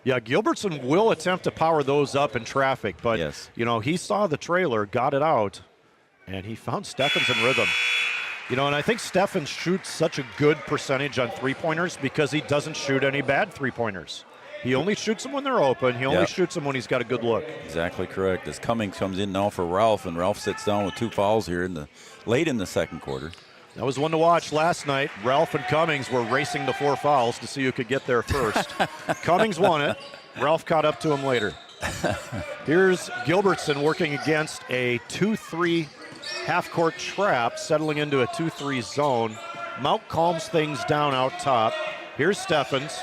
Yeah, Gilbertson will attempt to power those up in traffic, but, he saw the trailer, got it out, and he found Steffens in rhythm. And I think Steffens shoots such a good percentage on three-pointers because he doesn't shoot any bad three-pointers. He only shoots them when they're open. He only shoots them when he's got a good look. Exactly correct. As Cummings comes in now for Ralph, and Ralph sits down with 2 fouls here late in the second quarter. That was one to watch last night. Ralph and Cummings were racing the 4 fouls to see who could get there first. Cummings won it. Ralph caught up to him later. Here's Gilbertson working against a 2-3 half-court trap, settling into a 2-3 zone. Mount calms things down out top. Here's Steffens.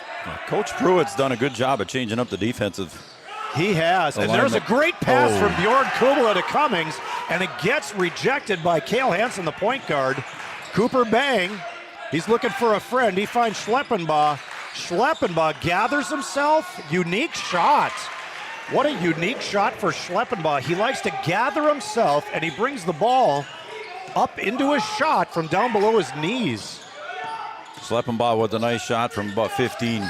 Coach Pruitt's done a good job of changing up the defensive. He has, and there's a great pass from Bjorn Kubala to Cummings, and it gets rejected by Cale Hansen, the point guard. Cooper Bang, he's looking for a friend. He finds Schleppenbaugh. Schleppenbaugh gathers himself. Unique shot. What a unique shot for Schleppenbaugh. He likes to gather himself, and he brings the ball up into his shot from down below his knees. Schleppenbaugh with a nice shot from about 15.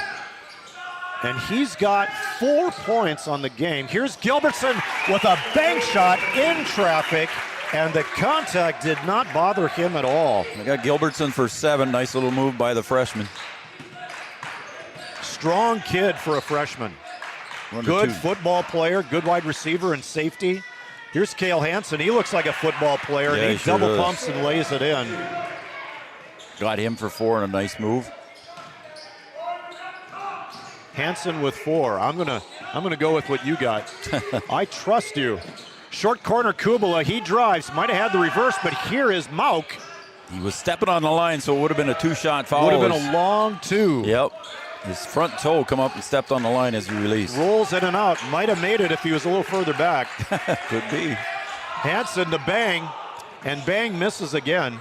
And he's got 4 points on the game. Here's Gilbertson with a bank shot in traffic, and the contact did not bother him at all. I got Gilbertson for 7. Nice little move by the freshman. Strong kid for a freshman. Good football player, good wide receiver and safety. Here's Cale Hansen. He looks like a football player, and he double pumps and lays it in. Got him for 4 and a nice move. Hansen with 4. I'm gonna go with what you got. I trust you. Short corner Kubala. He drives. Might have had the reverse, but here is Mauk. He was stepping on the line, so it would have been a 2-shot foul. Would have been a long 2. Yep. His front toe come up and stepped on the line as he released. Rolls in and out. Might have made it if he was a little further back. Could be. Hansen to Bang, and Bang misses again.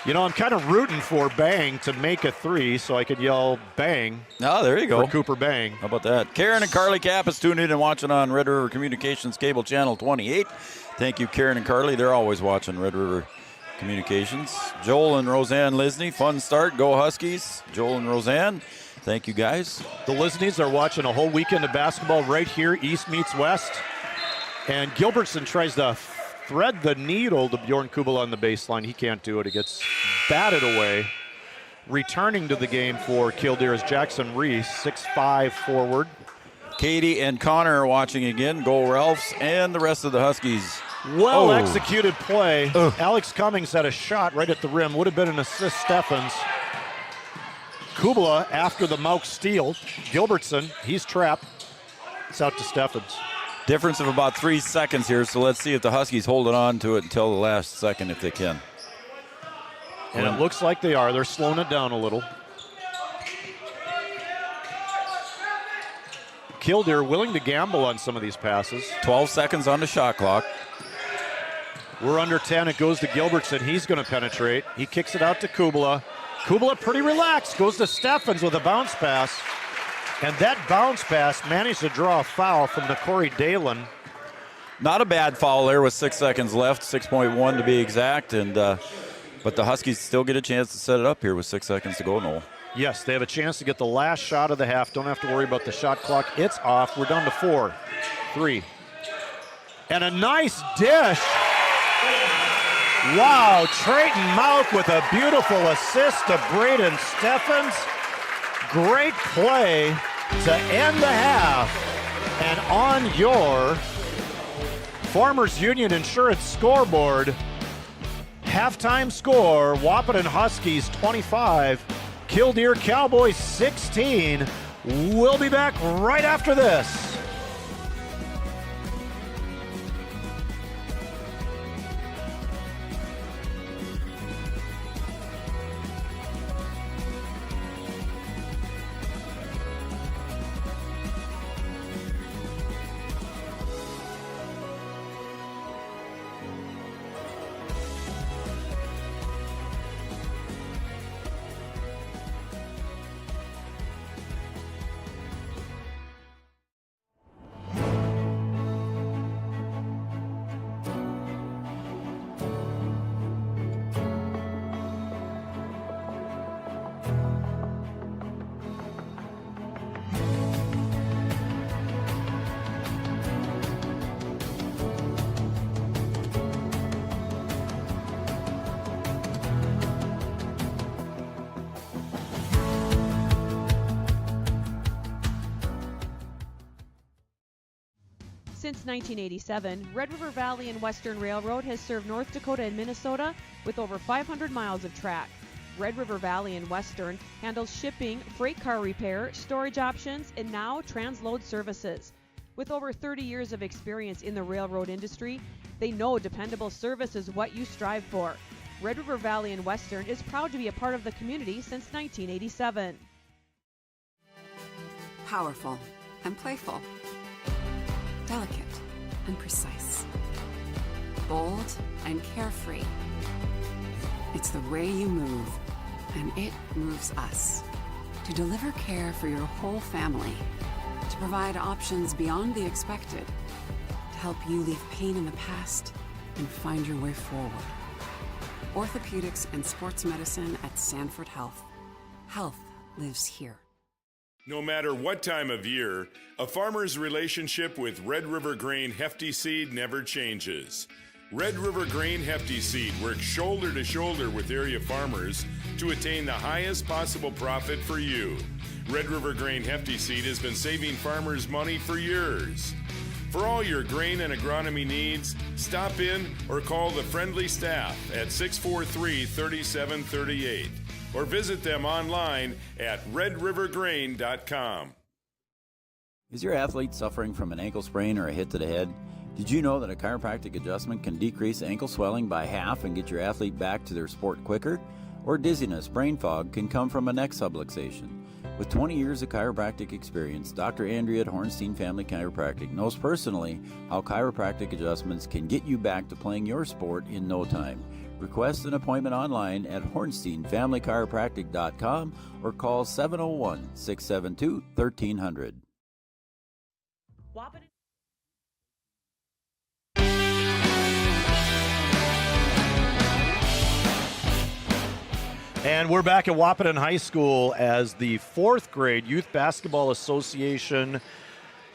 I'm kind of rooting for Bang to make a 3 so I could yell Bang. Oh, there you go. For Cooper Bang. How about that? Karen and Carly Kapp is tuned in and watching on Red River Communications Cable Channel 28. Thank you, Karen and Carly. They're always watching Red River Communications. Joel and Roseanne Lisney, fun start. Go Huskies. Joel and Roseanne, thank you, guys. The Lisneys are watching a whole weekend of basketball right here, East meets West. And Gilbertson tries to thread the needle to Bjorn Kubala on the baseline. He can't do it. It gets batted away. Returning to the game for Killdeer is Jackson Reese, 6'5" forward. Katie and Connor are watching again. Go Ralphs and the rest of the Huskies. Well executed play. Alex Cummings had a shot right at the rim. Would have been an assist, Steffens. Kubala after the Mauk steal. Gilbertson, he's trapped. It's out to Steffens. Difference of about 3 seconds here, so let's see if the Huskies hold it on to it until the last second if they can. And it looks like they are. They're slowing it down a little. Killdeer willing to gamble on some of these passes. 12 seconds on the shot clock. We're under 10. It goes to Gilbertson. He's going to penetrate. He kicks it out to Kubala. Kubala pretty relaxed. Goes to Steffens with a bounce pass. And that bounce pass managed to draw a foul from Corey Dalen. Not a bad foul there with 6 seconds left, 6.1 to be exact. And but the Huskies still get a chance to set it up here with 6 seconds to go, Noel. Yes, they have a chance to get the last shot of the half. Don't have to worry about the shot clock. It's off. We're down to 4, 3. And a nice dish. Wow, Trayton Mauk with a beautiful assist to Braden Steffens. Great play to end the half. And on your Farmers Union Insurance scoreboard, halftime score, Wahpeton Huskies 25, Killdeer Cowboys 16. We'll be back right after this. Since 1987, Red River Valley and Western Railroad has served North Dakota and Minnesota with over 500 miles of track. Red River Valley and Western handles shipping, freight car repair, storage options, and now transload services. With over 30 years of experience in the railroad industry, they know dependable service is what you strive for. Red River Valley and Western is proud to be a part of the community since 1987. Powerful and playful. Delicate and precise. Bold and carefree. It's the way you move, and it moves us. To deliver care for your whole family. To provide options beyond the expected. To help you leave pain in the past and find your way forward. Orthopedics and sports medicine at Sanford Health. Health lives here. No matter what time of year, a farmer's relationship with Red River Grain Hefty Seed never changes. Red River Grain Hefty Seed works shoulder to shoulder with area farmers to attain the highest possible profit for you. Red River Grain Hefty Seed has been saving farmers money for years. For all your grain and agronomy needs, stop in or call the friendly staff at 643-3738 or visit them online at redrivergrain.com. Is your athlete suffering from an ankle sprain or a hit to the head? Did you know that a chiropractic adjustment can decrease ankle swelling by half and get your athlete back to their sport quicker? Or dizziness, brain fog can come from a neck subluxation. With 20 years of chiropractic experience, Dr. Andrea at Hornstein Family Chiropractic knows personally how chiropractic adjustments can get you back to playing your sport in no time. Request an appointment online at hornsteinfamilychiropractic.com or call 701-672-1300. And we're back at Wahpeton High School as the 4th grade Youth Basketball Association.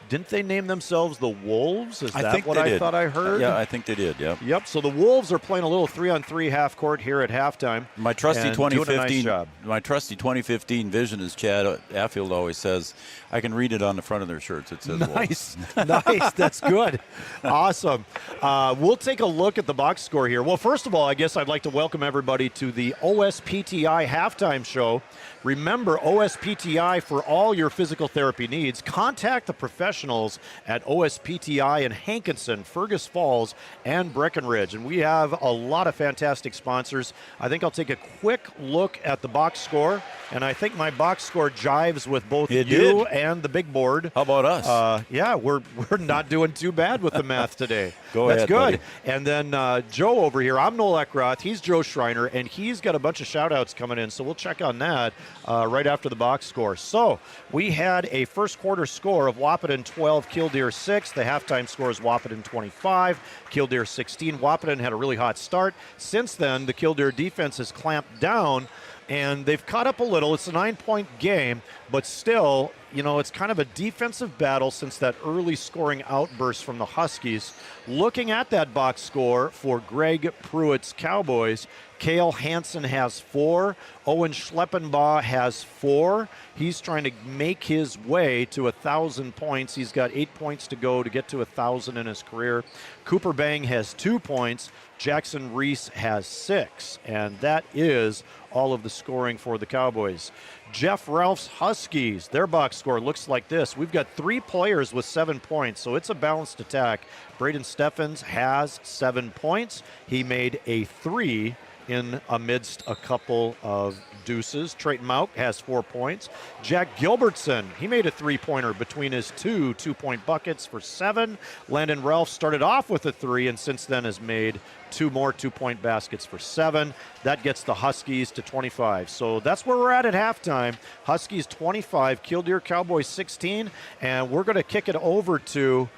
Didn't they name themselves the Wolves? Is that what I thought I heard? Yeah, I think they did, yeah. Yep, so the Wolves are playing a little 3-on-3 half court here at halftime. My trusty 2015 nice my trusty 2015 vision, as Chad Affield always says, I can read it on the front of their shirts. It says nice. Wolves. Nice, that's good. Awesome. We'll take a look at the box score here. Well, first of all, I guess I'd like to welcome everybody to the OSPTI halftime show. Remember, OSPTI for all your physical therapy needs. Contact the professionals at OSPTI in Hankinson, Fergus Falls, and Breckenridge. And we have a lot of fantastic sponsors. I think I'll take a quick look at the box score, and I think my box score jives with both you and the big board. How about us? Yeah, we're not doing too bad with the math today. That's good. Buddy. And then Joe over here, I'm Noel Eckroth, he's Joe Schreiner, and he's got a bunch of shout-outs coming in, so we'll check on that right after the box score. So we had a first quarter score of Wahpeton 12, Killdeer 6. The halftime score is Wahpeton 25, Killdeer 16. Wahpeton had a really hot start. Since then, the Killdeer defense has clamped down, and they've caught up a little. It's a 9-point game, but still, you know, it's kind of a defensive battle since that early scoring outburst from the Huskies. Looking at that box score for Greg Pruitt's Cowboys, Cale Hansen has 4. Owen Schleppenbaugh has 4. He's trying to make his way to 1,000 points. He's got 8 points to go to get to 1,000 in his career. Cooper Bang has 2 points. Jackson Reese has 6. And that is all of the scoring for the Cowboys. Jeff Ralph's Huskies, their box score looks like this. We've got 3 players with 7 points, so it's a balanced attack. Braden Steffens has 7 points. He made a 3 in amidst a couple of deuces. Trayton Mauk has 4 points. Jack Gilbertson, he made a 3-pointer between his 2 2-point buckets for 7. Landon Ralph started off with a 3 and since then has made 2 more 2-point baskets for 7. That gets the Huskies to 25. So that's where we're at halftime. Huskies 25, Killdeer Cowboys 16, and we're going to kick it over to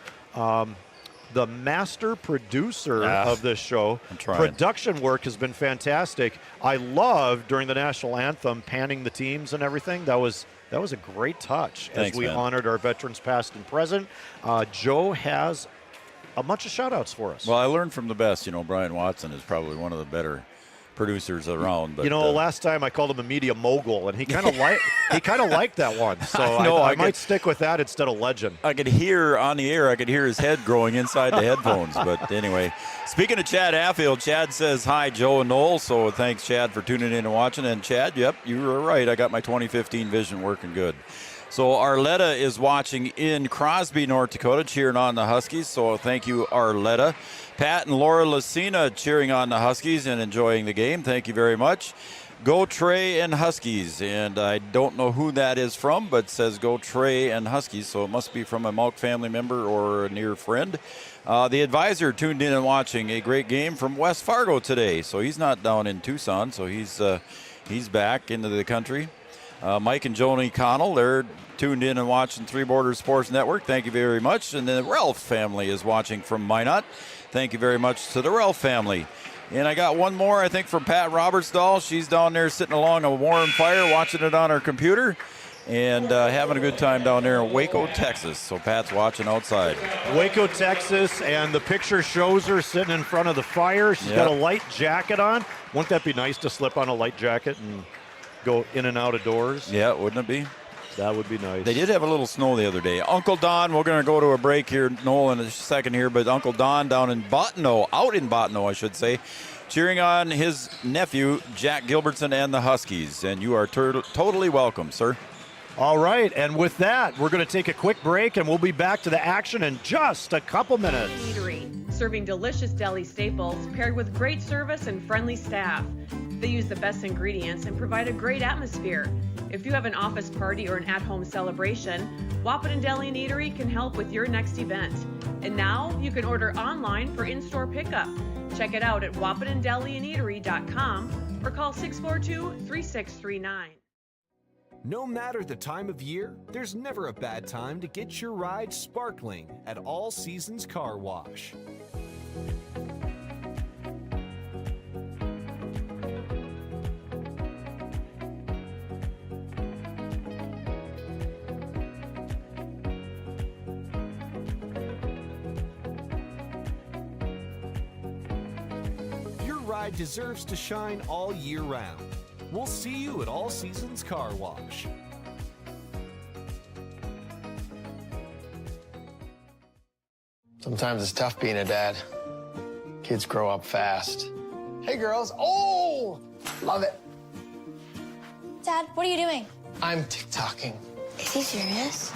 the master producer of this show. Production work has been fantastic. I love during the national anthem panning the teams and everything. That was a great touch. Thanks, as we honored our veterans past and present. Joe has a bunch of shout outs for us. Well, I learned from the best. You know, Brian Watson is probably one of the better producers around. But, last time I called him a media mogul, and he kind of liked that one. So I might stick with that instead of legend. I could hear on the air. I could hear his head growing inside the headphones. But anyway, speaking of Chad Affield, Chad says hi, Joe and Noel. So thanks, Chad, for tuning in and watching. And Chad, yep, you were right. I got my 2015 vision working good. So Arletta is watching in Crosby, North Dakota, cheering on the Huskies. So thank you, Arletta. Pat and Laura Lucina cheering on the Huskies and enjoying the game. Thank you very much. Go Trey and Huskies. And I don't know who that is from, but it says Go Trey and Huskies. So it must be from a Malk family member or a near friend. The advisor tuned in and watching a great game from West Fargo today. So he's not down in Tucson, so he's back into the country. Mike and Joni Connell, they're tuned in and watching Three Borders Sports Network. Thank you very much. And the Ralph family is watching from Minot. Thank you very much to the Ralph family. And I got one more, I think, from Pat Robertsdahl. She's down there sitting along a warm fire, watching it on her computer, and having a good time down there in Waco, Texas. So Pat's watching outside. Waco, Texas, and the picture shows her sitting in front of the fire. She's got a light jacket on. Wouldn't that be nice to slip on a light jacket and go in and out of doors? Yeah, wouldn't it be? That would be nice. They did have a little snow the other day. Uncle Don, we're going to go to a break here, Noel, in a second here, but Uncle Don down in Bottineau, out in Bottineau, I should say, cheering on his nephew, Jack Gilbertson, and the Huskies. And you are totally welcome, sir. All right, and with that, we're going to take a quick break, and we'll be back to the action in just a couple minutes. Eatery, serving delicious deli staples paired with great service and friendly staff. They use the best ingredients and provide a great atmosphere. If you have an office party or an at-home celebration, Wahpeton Deli and Eatery can help with your next event. And now you can order online for in-store pickup. Check it out at wahpetondeliandeatery.com or call 642-3639. No matter the time of year, there's never a bad time to get your ride sparkling at All Seasons Car Wash. Your ride deserves to shine all year round. We'll see you at All Seasons Car Wash. Sometimes it's tough being a dad. Kids grow up fast. Hey, girls. Oh, love it. Dad, what are you doing? I'm TikToking. Is he serious?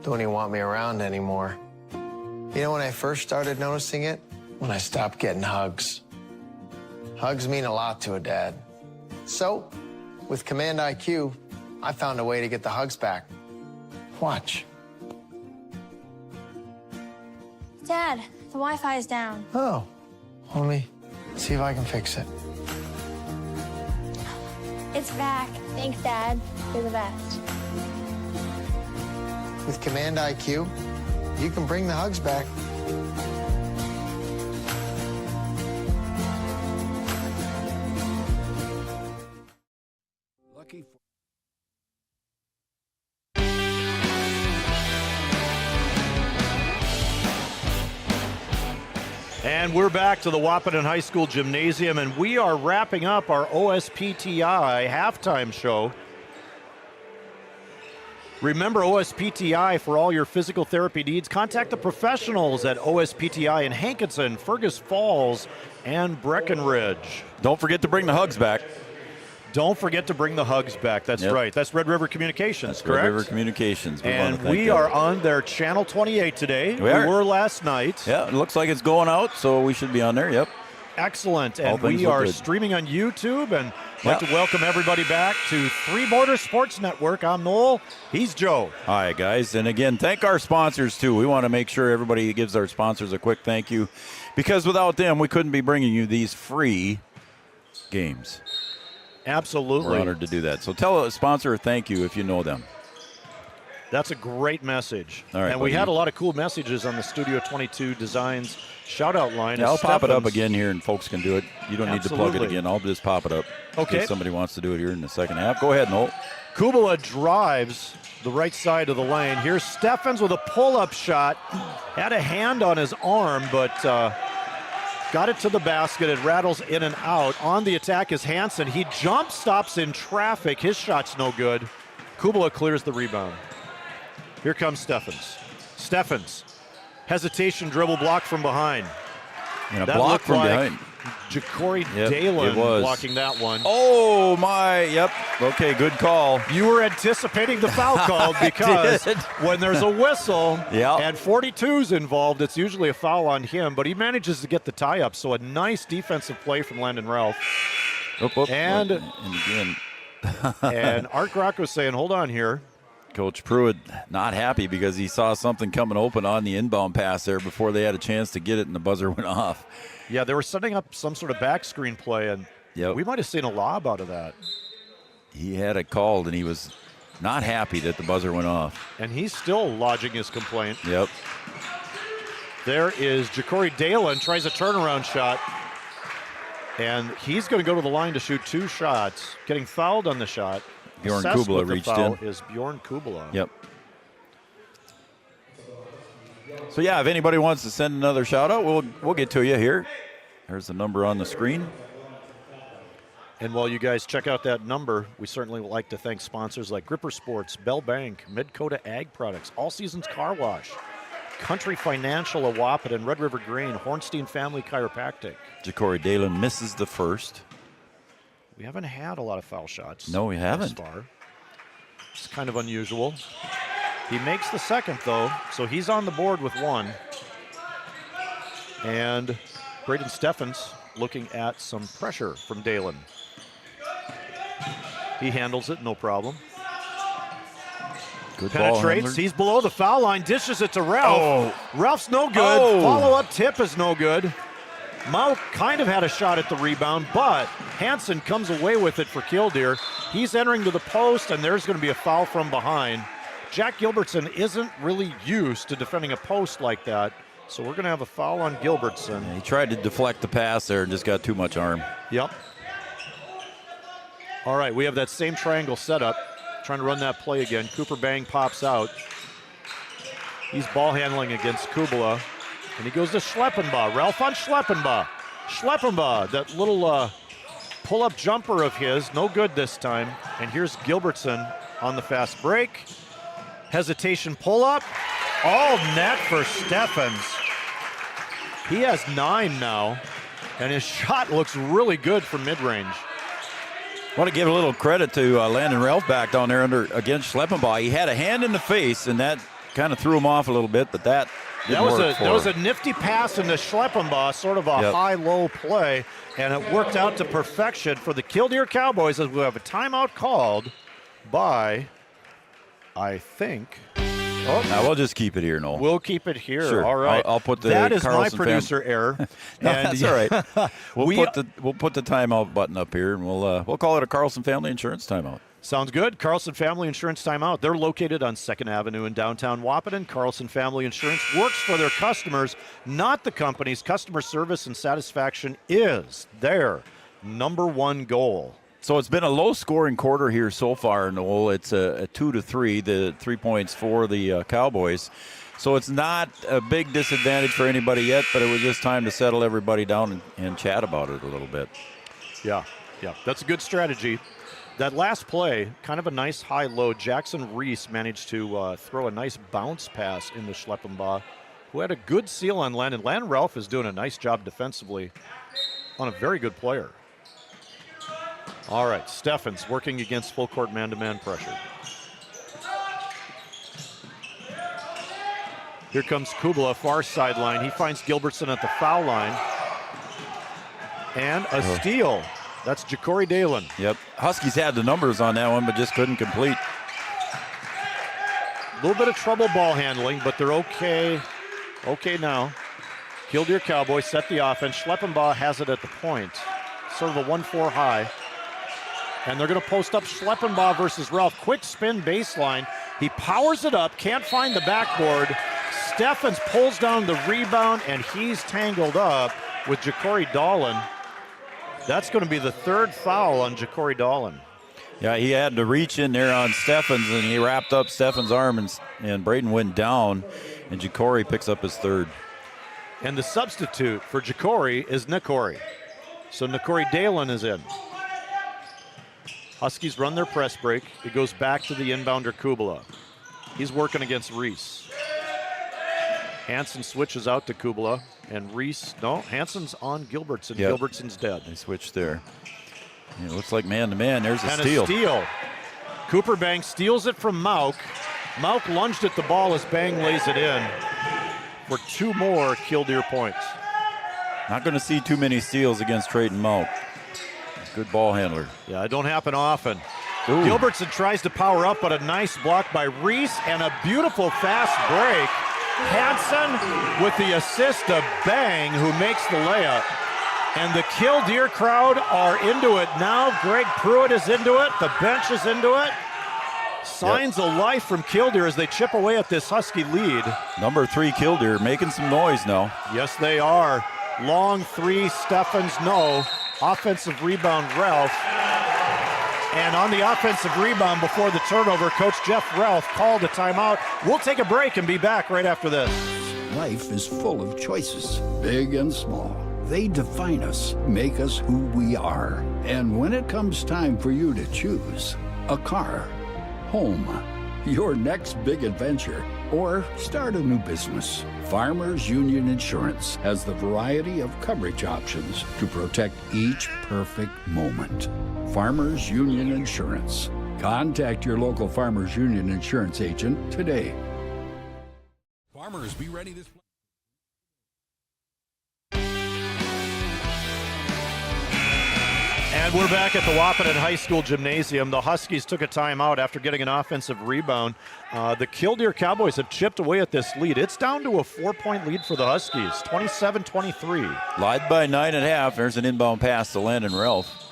Don't even want me around anymore. You know when I first started noticing it? When I stopped getting hugs. Hugs mean a lot to a dad. So, with Command IQ, I found a way to get the hugs back. Watch. Dad, the Wi-Fi is down. Oh, let me see if I can fix it. It's back. Thanks, Dad. You're the best. With Command IQ, you can bring the hugs back. And we're back to the Wahpeton High School Gymnasium, and we are wrapping up our OSPTI halftime show. Remember OSPTI for all your physical therapy needs. Contact the professionals at OSPTI in Hankinson, Fergus Falls, and Breckenridge. Don't forget to bring the hugs back. Don't forget to bring the hugs back. That's right. That's Red River Communications, correct? Red River Communications. And we are on their Channel 28 today. We were last night. Yeah, it looks like it's going out, so we should be on there, yep. Excellent. And we are streaming on YouTube, and I'd like to welcome everybody back to Three Borders Sports Network. I'm Noel. He's Joe. Hi, guys. And again, thank our sponsors, too. We want to make sure everybody gives our sponsors a quick thank you, because without them, we couldn't be bringing you these free games. Absolutely. We're honored to do that. So tell a sponsor a thank you if you know them. That's a great message. All right, and we had a lot of cool messages on the Studio 22 Designs shout-out line. Yeah, I'll pop it up again here, and folks can do it. You don't need to plug it again. I'll just pop it up. Okay. If somebody wants to do it here in the second half. Go ahead, Noel. Kubala drives the right side of the lane. Here's Steffens with a pull-up shot. Had a hand on his arm, but Got it to the basket. It rattles in and out. On the attack is Hansen. He jump stops in traffic. His shot's no good. Kubala clears the rebound. Here comes Steffens. Steffens. Hesitation, dribble, block from behind. And a that block looked from like behind. Ja'Cory Yep, Dalen it was. blocking that one. Oh, my. Yep. Okay, good call. You were anticipating the foul call because did. when there's a whistle Yeah. and 42's involved, it's usually a foul on him, but he manages to get the tie-up, so a nice defensive play from Landon Ralph. And again. and Art Grocko's saying, hold on here. Coach Pruitt not happy because he saw something coming open on the inbound pass there before they had a chance to get it, and the buzzer went off. Yeah, they were setting up some sort of back screen play, and we might have seen a lob out of that. He had it called, and he was not happy that the buzzer went off. And he's still lodging his complaint. Yep. There is Ja'Cory Dalen, tries a turnaround shot, and he's going to go to the line to shoot 2 shots, getting fouled on the shot. Bjorn Assessed Kubala with the reached foul in. is Bjorn Kubala. Yep. So, yeah, if anybody wants to send another shout-out, we'll get to you here. There's the number on the screen. And while you guys check out that number, we certainly would like to thank sponsors like Gripper Sports, Bell Bank, Midcoda Ag Products, All Seasons Car Wash, Country Financial of Wahpeton, Red River Grain, Hornstein Family Chiropractic. Ja'Cory Dalen misses the first. We haven't had a lot of foul shots. No, we haven't. Thus far. It's kind of unusual. He makes the second, though, so he's on the board with 1. And Braden Steffens looking at some pressure from Dalen. He handles it, no problem. Good ball penetrates. handler. He's below the foul line, dishes it to Ralph. Oh. Ralph's no good. Oh. Follow-up tip is no good. Mao kind of had a shot at the rebound, but Hansen comes away with it for Killdeer. He's entering to the post, and there's going to be a foul from behind. Jack Gilbertson isn't really used to defending a post like that, so we're going to have a foul on Gilbertson. Yeah, he tried to deflect the pass there and just got too much arm. Yep. All right, we have that same triangle setup. Trying to run that play again. Cooper Bang pops out. He's ball handling against Kubala. And he goes to Schleppenbaugh. Ralph on Schleppenbaugh. Schleppenbaugh, that little pull-up jumper of his, no good this time. And here's Gilbertson on the fast break. Hesitation pull-up. All net for Steffens. He has 9 now, and his shot looks really good from mid-range. I want to give a little credit to Landon Ralph back down there against Schleppenbaugh. He had a hand in the face, and that kind of threw him off a little bit, but that was a nifty pass into Schleppenbaugh, sort of a high-low play, and it worked out to perfection for the Killdeer Cowboys as we have a timeout called by, I think. Oh, now we'll just keep it here, Noel. We'll keep it here. Sure. All right. I'll put the that is Carlson my producer error. No, and that's all right. We'll put the timeout button up here, and we'll call it a Carlson Family Insurance timeout. Sounds good. Carlson Family Insurance timeout. They're located on 2nd Avenue in downtown Wahpeton. Carlson Family Insurance works for their customers, not the companies. Customer service and satisfaction is their number 1 goal. So it's been a low-scoring quarter here so far, Noel. It's a 2-3, the 3 points for the Cowboys. So it's not a big disadvantage for anybody yet, but it was just time to settle everybody down and chat about it a little bit. Yeah, that's a good strategy. That last play, kind of a nice high low. Jackson Reese managed to throw a nice bounce pass into Schleppenbaugh, who had a good seal on Landon. Landon Ralph is doing a nice job defensively on a very good player. All right, Steffens working against full court man-to-man pressure. Here comes Kubala, far sideline. He finds Gilbertson at the foul line. And a steal. That's Ja'Cory Dalen. Yep. Huskies had the numbers on that one, but just couldn't complete. A little bit of trouble ball handling, but they're okay. Okay now. Killdeer Cowboys set the offense. Schleppenbaugh has it at the point. Sort of a 1-4 high. And they're going to post up Schleppenbaugh versus Ralph. Quick spin baseline. He powers it up, can't find the backboard. Steffens pulls down the rebound, and he's tangled up with Ja'Cory Dalen. That's going to be the 3rd foul on Ja'Cory Dalen. Yeah, he had to reach in there on Steffens, and he wrapped up Steffens' arm, and Braden went down, and Ja'Cory picks up his 3rd. And the substitute for Ja'Cory is Nakori. So Nakori Dalen is in. Huskies run their press break. It goes back to the inbounder Kubala. He's working against Reese. Hansen switches out to Kubala, and Reese, no, Hansen's on Gilbertson. Yep. Gilbertson's dead. They switched there. It looks like man-to-man. There's a And steal. a steal. Cooper Bang steals it from Mauk. Mauk lunged at the ball as Bang lays it in for 2 more Killdeer points. Not going to see too many steals against Trayton Mauk. Good ball handler. Yeah, it don't happen often. Ooh. Gilbertson tries to power up, but a nice block by Reese and a beautiful fast break. Hansen with the assist to Bang, who makes the layup. And the Killdeer crowd are into it now. Greg Pruitt is into it. The bench is into it. Signs of life from Killdeer as they chip away at this Husky lead. Number 3 Killdeer making some noise now. Yes, they are. Long 3, Steffens no. Offensive rebound, Ralph. And on the offensive rebound before the turnover, Coach Jeff Ralph called a timeout. We'll take a break and be back right after this. Life is full of choices, big and small. They define us, make us who we are. And when it comes time for you to choose a car, home, your next big adventure, or start a new business, Farmers Union Insurance has the variety of coverage options to protect each perfect moment. Farmers Union Insurance. Contact your local Farmers Union Insurance agent today. Farmers, be ready this. And we're back at the Wahpeton High School Gymnasium. The Huskies took a timeout after getting an offensive rebound. The Killdeer Cowboys have chipped away at this lead. It's down to a 4-point lead for the Huskies, 27-23. Lied by 9.5. There's an inbound pass to Landon Ralph.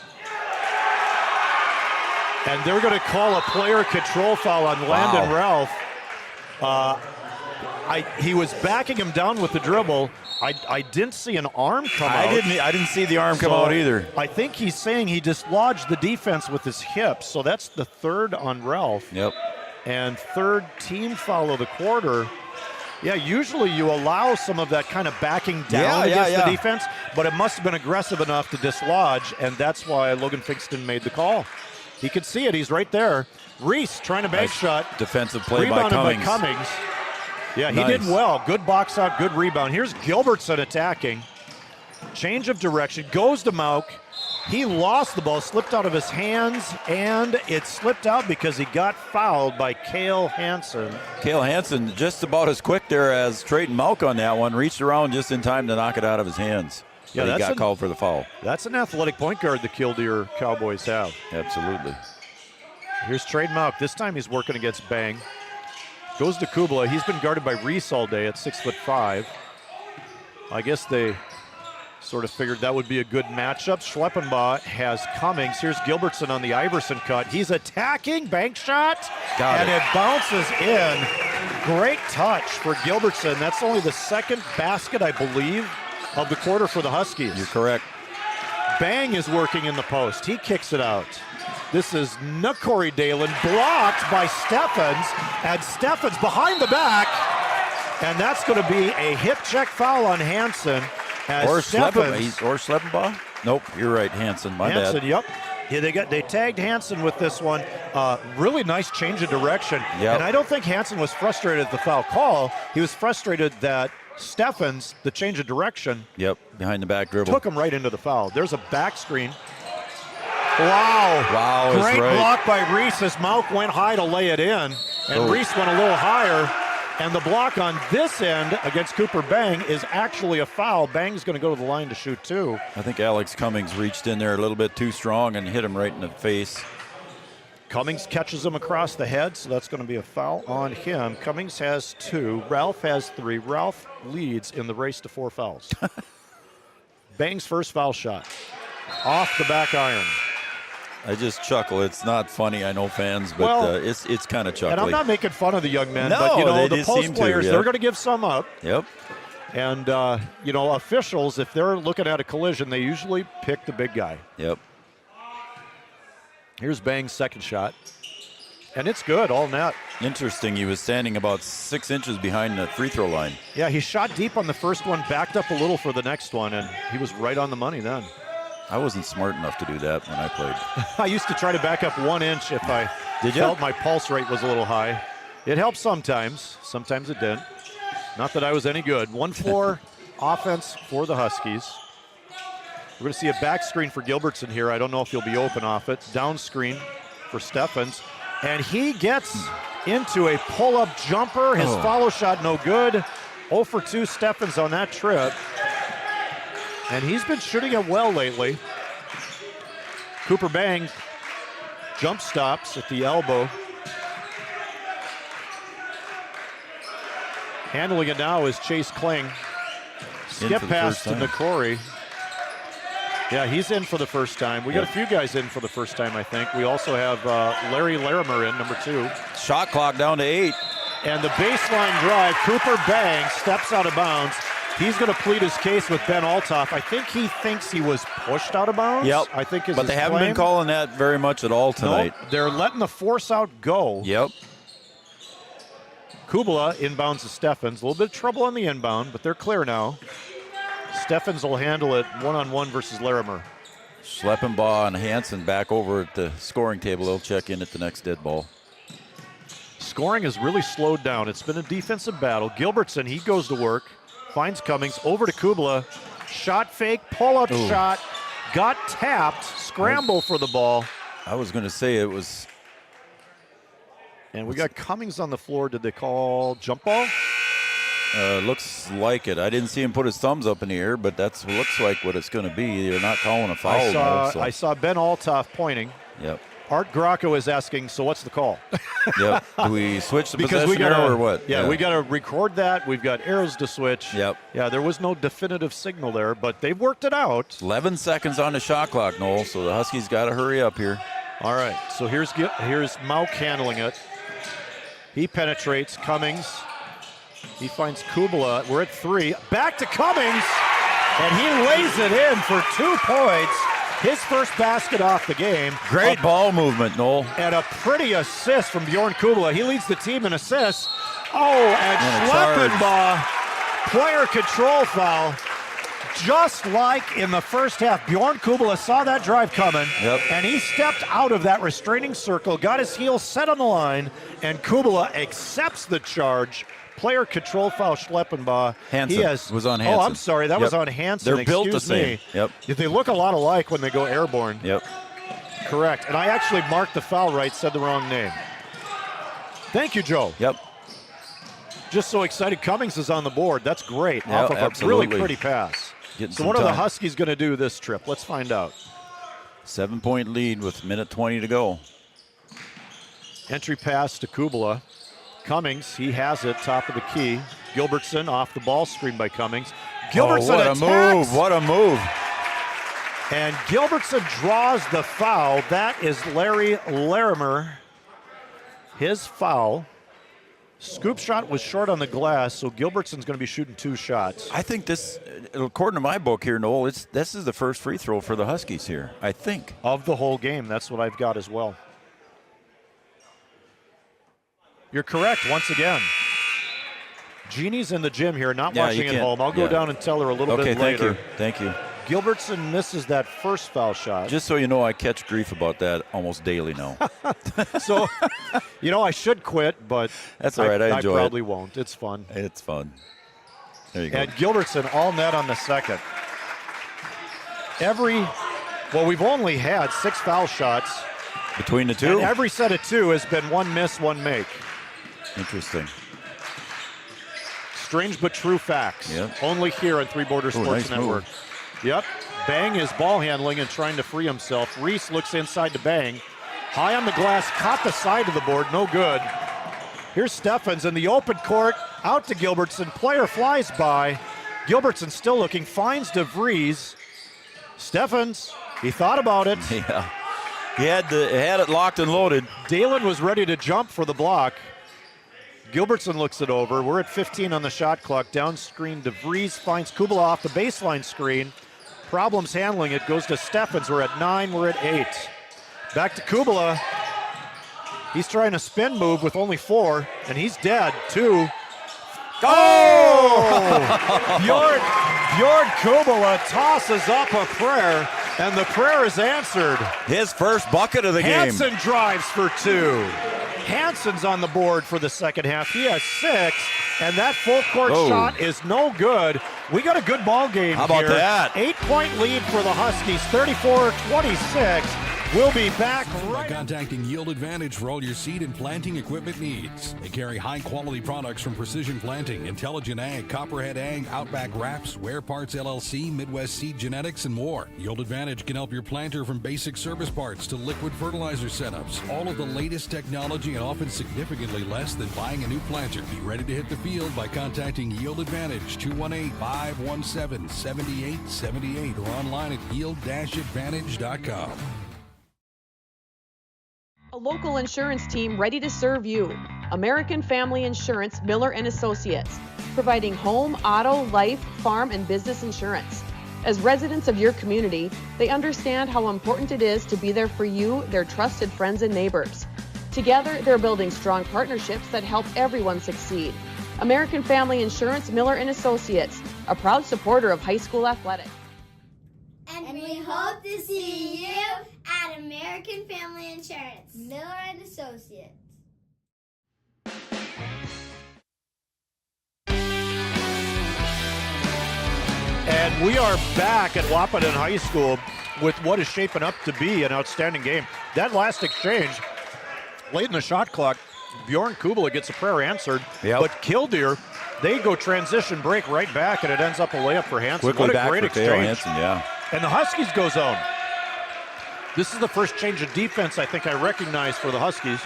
And they're going to call a player control foul on Landon Ralph. He was backing him down with the dribble. I didn't see an arm come out. I didn't see the arm come out either. I think he's saying he dislodged the defense with his hips. So that's the 3rd on Ralph. Yep. And 3rd team foul of the quarter. Yeah, usually you allow some of that kind of backing down against the defense, but it must have been aggressive enough to dislodge, and that's why Logan Fingston made the call. He could see it. He's right there. Reese trying to bank shot. Defensive play Rebounded by Cummings. by Cummings. Yeah, he Nice. did well. Good box out, good rebound. Here's Gilbertson attacking. Change of direction. Goes to Mauk. He lost the ball, slipped out of his hands, and it slipped out because he got fouled by Cale Hansen. Cale Hansen just about as quick there as Trayton Mauk on that one. Reached around just in time to knock it out of his hands. Yeah, But he got called for the foul. That's an athletic point guard the Killdeer Cowboys have. Absolutely. Here's Trayton Mauk. This time he's working against Bang. Goes to Kubala. He's been guarded by Reese all day at 6'5". I guess they sort of figured that would be a good matchup. Schleppenbaugh has Cummings. Here's Gilbertson on the Iverson cut. He's attacking, bank shot, and it bounces in. Great touch for Gilbertson. That's only the 2nd basket, I believe, of the quarter for the Huskies. You're correct. Bang is working in the post. He kicks it out. This is Nakori Dalen, blocked by Steffens, and Steffens behind the back, and that's going to be a hip check foul on Hansen. Or Schleppenbaugh? Nope, you're right, Hansen. My Hansen, bad. yep. Yeah, they tagged Hansen with this one. Really nice change of direction. Yep. And I don't think Hansen was frustrated at the foul call. He was frustrated that Steffens, the change of direction, behind the back dribble, took him right into the foul. There's a back screen. Wow. Great block by Reese as Mauk went high to lay it in. And Reese went a little higher. And the block on this end against Cooper Bang is actually a foul. Bang's going to go to the line to shoot 2. I think Alex Cummings reached in there a little bit too strong and hit him right in the face. Cummings catches him across the head, so that's going to be a foul on him. Cummings has 2. Ralph has 3. Ralph leads in the race to 4 fouls. Bang's first foul shot. Off the back iron. I just chuckle. It's not funny, I know, fans, but it's kind of chuckling. And I'm not making fun of the young men, no, but the post players, they're going to give some up. Yep. And officials, if they're looking at a collision, they usually pick the big guy. Yep. Here's Bang's second shot. And it's good, all net. Interesting. He was standing about 6 inches behind the free throw line. Yeah, he shot deep on the first one, backed up a little for the next one, and he was right on the money then. I wasn't smart enough to do that when I played. I used to try to back up 1 inch if I felt my pulse rate was a little high. It helped sometimes. Sometimes it didn't. Not that I was any good. 1-4 offense for the Huskies. We're going to see a back screen for Gilbertson here. I don't know if he'll be open off it. Down screen for Steffens. And he gets into a pull-up jumper. His follow shot no good. 0 for 2 Steffens on that trip. And he's been shooting it well lately. Cooper Bang jump stops at the elbow. Handling it now is Chase Kling. Skip pass to Nokori. Yeah, he's in for the first time. We got a few guys in for the first time, I think. We also have Larry Larimer in, number 2. Shot clock down to 8. And the baseline drive, Cooper Bang steps out of bounds. He's going to plead his case with Ben Altoff. I think he thinks he was pushed out of bounds. Yep. I think but they haven't been calling that very much at all tonight. Nope. They're letting the force out go. Yep. Kubala inbounds to Steffens. A little bit of trouble on the inbound, but they're clear now. Steffens will handle it one-on-one versus Larimer. Schleppenbaugh and Hansen back over at the scoring table. They'll check in at the next dead ball. Scoring has really slowed down. It's been a defensive battle. Gilbertson, he goes to work, finds Cummings, over to Kubala. Shot fake, pull-up shot, got tapped, scramble for the ball. I was going to say it was... And we got Cummings on the floor. Did they call jump ball? Looks like it. I didn't see him put his thumbs up in the air, but that's looks like what it's going to be. They're not calling a foul. I saw Ben Altoff pointing. Yep. Art Graco is asking, so what's the call? Yep. Do we switch the because possession arrow or what? Yeah, we got to record that. We've got arrows to switch. Yep. Yeah, there was no definitive signal there, but they've worked it out. 11 seconds on the shot clock, Noel, so the Huskies got to hurry up here. All right, so here's Mauk handling it. He penetrates Cummings. He finds Kubala. We're at 3. Back to Cummings, and he lays it in for 2 points. His first basket off the game. Great ball movement, Noel. And a pretty assist from Bjorn Kubala. He leads the team in assists. And Schleppenbaugh, player control foul. Just like in the first half, Bjorn Kubala saw that drive coming, and he stepped out of that restraining circle, got his heels set on the line, and Kubala accepts the charge. Player control foul, Schleppenbaugh. Hansen was on Hansen. Oh, I'm sorry, that was on Hansen. They're built the same. Yep. They look a lot alike when they go airborne. Yep. Correct. And I actually marked the foul right, said the wrong name. Thank you, Joe. Yep. Just so excited. Cummings is on the board. That's great. Yep, off of absolutely. A really pretty pass. So what are the Huskies going to do this trip? Let's find out. 7-point lead with 1:20 to go. Entry pass to Kubala. Cummings, he has it, top of the key. Gilbertson off the ball screen by Cummings. Gilbertson what attacks. a move, what a move. And Gilbertson draws the foul. That is Larry Larimer. His foul. Scoop shot was short on the glass, so Gilbertson's going to be shooting 2 shots. I think this, according to my book here, Noel, this is the first free throw for the Huskies here, I think. Of the whole game, that's what I've got as well. You're correct, once again. Jeannie's in the gym here, not watching at home. I'll go down and tell her a little bit later. Thank you. Gilbertson misses that first foul shot. Just so you know, I catch grief about that almost daily now. So, I should quit, but that's all right. I enjoy it. I probably won't. It's fun. It's fun. There you go. And Gilbertson all net on the second. We've only had 6 foul shots. Between the two? And every set of 2 has been 1 miss, 1 make. Interesting. Strange but true facts. Yep. Only here on Three Border Sports Network. Move. Yep. Bang is ball handling and trying to free himself. Reese looks inside to Bang. High on the glass, caught the side of the board, no good. Here's Steffens in the open court, out to Gilbertson. Player flies by. Gilbertson still looking, finds DeVries. Steffens, he thought about it. Yeah. He had it locked and loaded. Dalen was ready to jump for the block. Gilbertson looks it over. We're at 15 on the shot clock. Down screen, DeVries finds Kubala off the baseline screen. Problems handling it, goes to Steffens. We're at 9, we're at 8. Back to Kubala. He's trying a spin move with only 4, and he's dead. 2. Bjorn Kubala tosses up a prayer, and the prayer is answered. His first bucket of the game. Hansen drives for 2. Hansen's on the board for the second half. He has 6, and that full court shot is no good. We got a good ball game here. How about that? 8-point lead for the Huskies, 34-26. We'll be back by contacting Yield Advantage for all your seed and planting equipment needs. They carry high-quality products from Precision Planting, Intelligent Ag, Copperhead Ag, Outback Wraps, Ware Parts LLC, Midwest Seed Genetics, and more. Yield Advantage can help your planter from basic service parts to liquid fertilizer setups. All of the latest technology and often significantly less than buying a new planter. Be ready to hit the field by contacting Yield Advantage, 218-517-7878, or online at yield-advantage.com. A local insurance team ready to serve you. American Family Insurance, Miller & Associates, providing home, auto, life, farm, and business insurance. As residents of your community, they understand how important it is to be there for you, their trusted friends and neighbors. Together, they're building strong partnerships that help everyone succeed. American Family Insurance, Miller & Associates, a proud supporter of high school athletics. And we hope to see you at American Family Insurance, Miller & Associates. And we are back at Wahpeton High School with what is shaping up to be an outstanding game. That last exchange, late in the shot clock, Bjorn Kubala gets a prayer answered, but Killdeer, they go transition break right back, and it ends up a layup for Hansen. Quickly what a back great for exchange. Hansen, yeah. And the Huskies go zone. This is the first change of defense I think I recognize for the Huskies.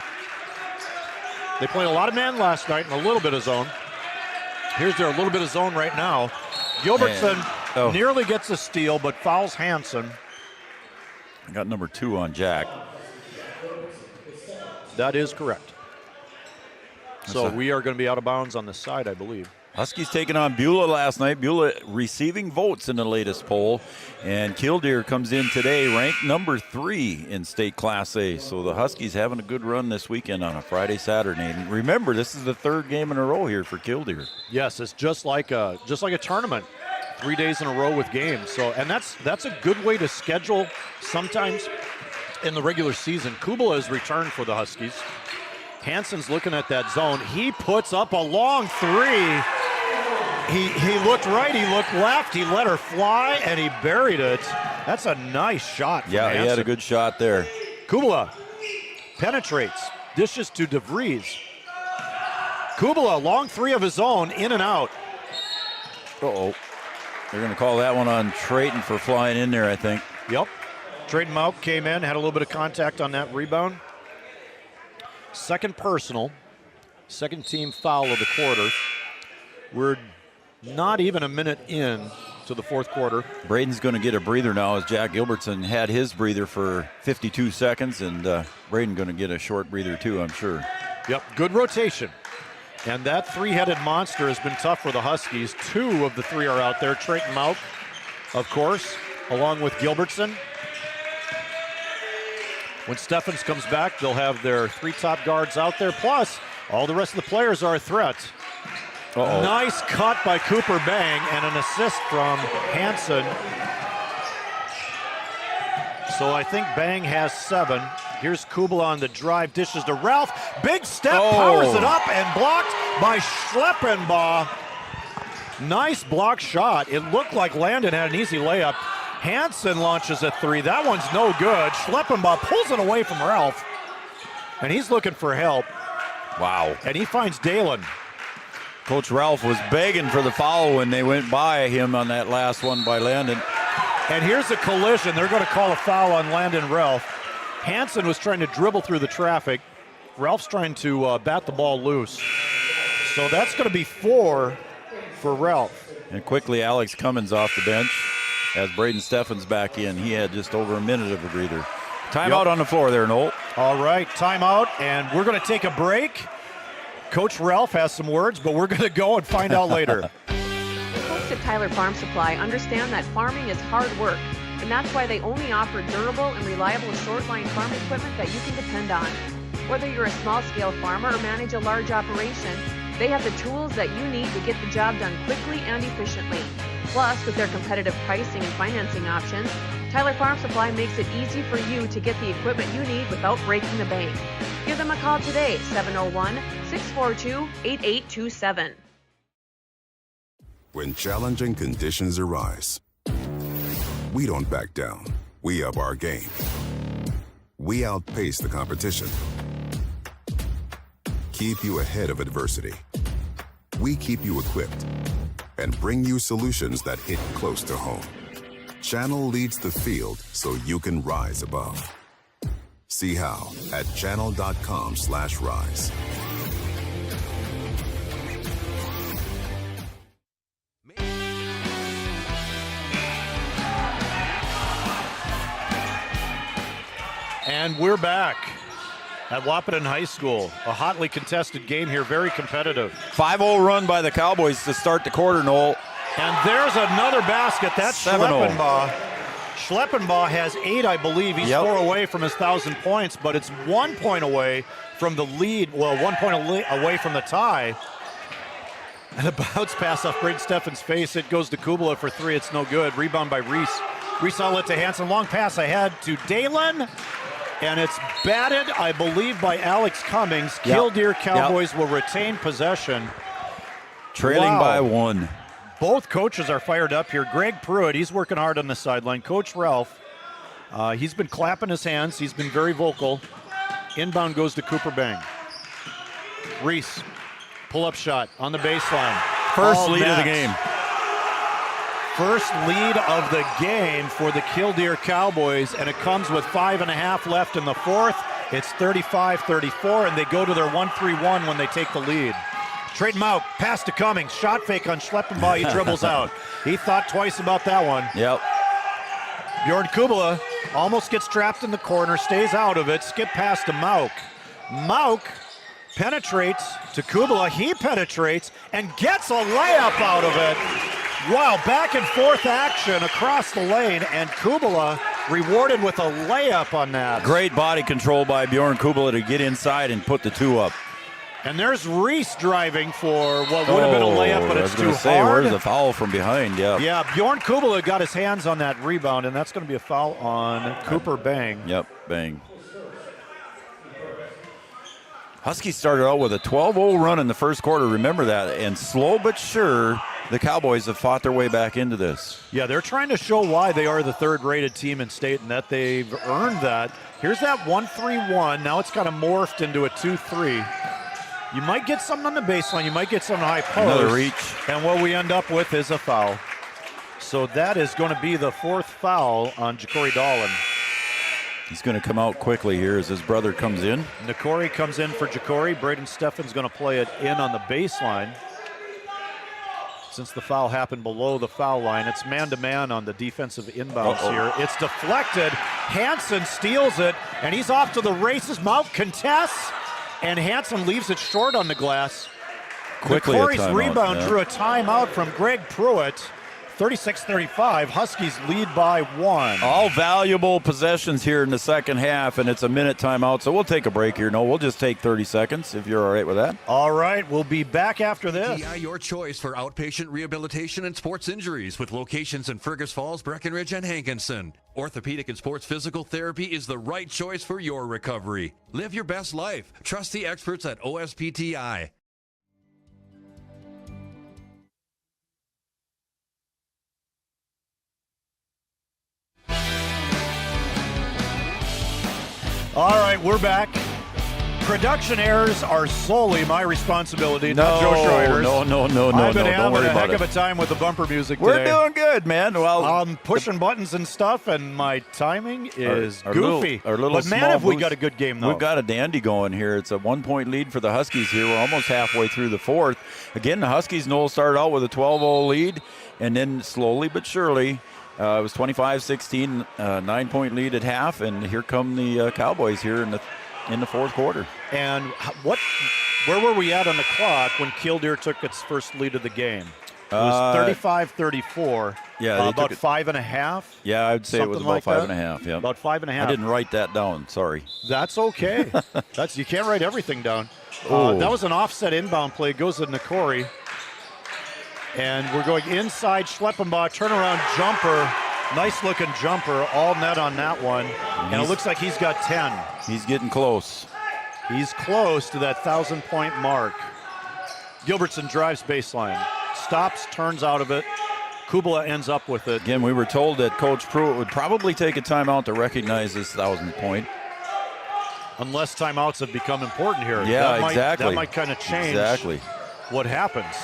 They played a lot of man last night and a little bit of zone. Here's their little bit of zone right now. Gilbertson nearly gets a steal, but fouls Hansen. I got number 2 on Jack. That is correct. So we are going to be out of bounds on the side, I believe. Huskies taking on Beulah last night. Beulah receiving votes in the latest poll. And Killdeer comes in today ranked number 3 in state Class A. So the Huskies having a good run this weekend on a Friday, Saturday. And remember, this is the 3rd game in a row here for Killdeer. Yes, it's just like a tournament. 3 days in a row with games. So, and that's a good way to schedule sometimes in the regular season. Kubala has returned for the Huskies. Hansen's looking at that zone. He puts up a long 3. He looked right, he looked left, he let her fly, and he buried it. That's a nice shot from Hansen. He had a good shot there. Kubala penetrates, dishes to DeVries. Kubala, long 3 of his own, in and out. They're going to call that one on Trayton for flying in there, I think. Yep. Trayton Mauk came in, had a little bit of contact on that rebound. Second personal, second team foul of the quarter. We're not even a minute in to the fourth quarter. Braden's going to get a breather now as Jack Gilbertson had his breather for 52 seconds, and Braden going to get a short breather too, I'm sure. Yep, good rotation. And that 3-headed monster has been tough for the Huskies. 2 of the 3 are out there. Trayton Mauk, of course, along with Gilbertson. When Steffens comes back, they'll have their 3 top guards out there, plus all the rest of the players are a threat. Nice cut by Cooper Bang and an assist from Hansen. So I think Bang has 7. Here's Kubala on the drive, dishes to Ralph. Big step, powers it up, and blocked by Schleppenbaugh. Nice block shot. It looked like Landon had an easy layup. Hansen launches a 3. That one's no good. Schleppenbaugh pulls it away from Ralph. And he's looking for help. Wow. And he finds Dalen. Coach Ralph was begging for the foul when they went by him on that last one by Landon. And here's a collision. They're going to call a foul on Landon Ralph. Hansen was trying to dribble through the traffic. Ralph's trying to bat the ball loose. So that's going to be 4 for Ralph. And quickly, Alex Cummins off the bench as Braden Steffens back in. He had just over a minute of a breather. Timeout on the floor there, Noel. All right, timeout, and we're going to take a break. Coach Ralph has some words, but we're going to go and find out later. Folks at Tyler Farm Supply understand that farming is hard work, and that's why they only offer durable and reliable short-line farm equipment that you can depend on. Whether you're a small-scale farmer or manage a large operation, they have the tools that you need to get the job done quickly and efficiently. Plus, with their competitive pricing and financing options, Tyler Farm Supply makes it easy for you to get the equipment you need without breaking the bank. Give them a call today, 701-642-8827. When challenging conditions arise, we don't back down. We up our game. We outpace the competition. Keep you ahead of adversity. We keep you equipped and bring you solutions that hit close to home. Channel leads the field so you can rise above. See how at channel.com/rise. And we're back at Wahpeton High School. A hotly contested game here, very competitive. 5-0 run by the Cowboys to start the quarter, Noel. And there's another basket. That's 7-0. Schleppenbaugh has 8, I believe. He's 4 away from his 1,000 points, but it's 1 point away from the lead. Well, 1 point away from the tie. And a bounce pass off Braden Steffen's face. It goes to Kubala for 3. It's no good. Rebound by Reese. Reese outlet to Hansen. Long pass ahead to Dalen. And it's batted, I believe, by Alex Cummings. Killdeer Cowboys will retain possession. Trailing by 1. Both coaches are fired up here. Greg Pruitt, he's working hard on the sideline. Coach Ralph, he's been clapping his hands. He's been very vocal. Inbound goes to Cooper Bang. Reese, pull-up shot on the baseline. First lead of the game. First lead of the game for the Killdeer Cowboys, and it comes with 5.5 left in the fourth. It's 35-34, and they go to their 1-3-1 when they take the lead. Trayton Mauk, pass to Cummings, shot fake on Schleppenbaugh, he dribbles out. He thought twice about that one. Yep. Bjorn Kubala almost gets trapped in the corner, stays out of it, skip pass to Mauk. Mauk penetrates to Kubala, he penetrates and gets a layup out of it. Wow, back and forth action across the lane, and Kubala rewarded with a layup on that. Great body control by Bjorn Kubala to get inside and put the 2 up. And there's Reese driving for what would have been a layup, but it's too hard. Where's the foul from behind? Yeah, Bjorn Kubala got his hands on that rebound, and that's going to be a foul on Cooper Bang. Yep, Bang. Huskies started out with a 12-0 run in the first quarter. Remember that. And slow but sure, the Cowboys have fought their way back into this. Yeah, they're trying to show why they are the third-rated team in state and that they've earned that. Here's that 1-3-1. Now it's kind of morphed into a 2-3. You might get something on the baseline. You might get something high post. Another reach. And what we end up with is a foul. So that is going to be the 4th foul on Ja'Cory Dolan. He's going to come out quickly here as his brother comes in. Nakori comes in for Ja'Cory. Braden Steffen's going to play it in on the baseline. Since the foul happened below the foul line, it's man-to-man on the defensive inbounds here. It's deflected. Hansen steals it, and he's off to the races. Mauk contests, and Hansen leaves it short on the glass. Quickly Nakori's rebound drew a timeout from Greg Pruitt. 36-35, Huskies lead by 1. All valuable possessions here in the second half, and it's a minute timeout, so we'll take a break here. No, we'll just take 30 seconds if you're all right with that. All right, we'll be back after this. TI, your choice for outpatient rehabilitation and sports injuries with locations in Fergus Falls, Breckenridge, and Hankinson. Orthopedic and sports physical therapy is the right choice for your recovery. Live your best life. Trust the experts at OSPTI. All right, we're back. Production errors are solely my responsibility, not Joe Schroeder's. No. I've been don't having worry a about heck of it. a time with the bumper music We're today. doing good, man. Well, I'm pushing buttons and stuff, and my timing is our goofy. Little but man, small have we boost. got a good game, though. We've got a dandy going here. It's a 1-point lead for the Huskies here. We're almost halfway through the fourth. Again, the Huskies, Noel, started out with a 12-0 lead, and then slowly but surely, it was 25-16, 9-point lead at half, and here come the Cowboys here in the fourth quarter. And where were we at on the clock when Killdeer took its first lead of the game? It was 35-34. Yeah, about 5.5. Yeah, I'd say it was about 5.5. Yeah, about 5.5. I didn't write that down. Sorry. That's okay. You can't write everything down. That was an offset inbound play. Goes to Nakori. And we're going inside. Schleppenbach, turnaround jumper. Nice looking jumper. All net on that one. And it looks like he's got 10. He's getting close. He's close to that 1,000-point mark. Gilbertson drives baseline. Stops, turns out of it. Kubala ends up with it. Again, we were told that Coach Pruitt would probably take a timeout to recognize this 1,000th point. Unless timeouts have become important here. Yeah, exactly. That might kind of change what happens.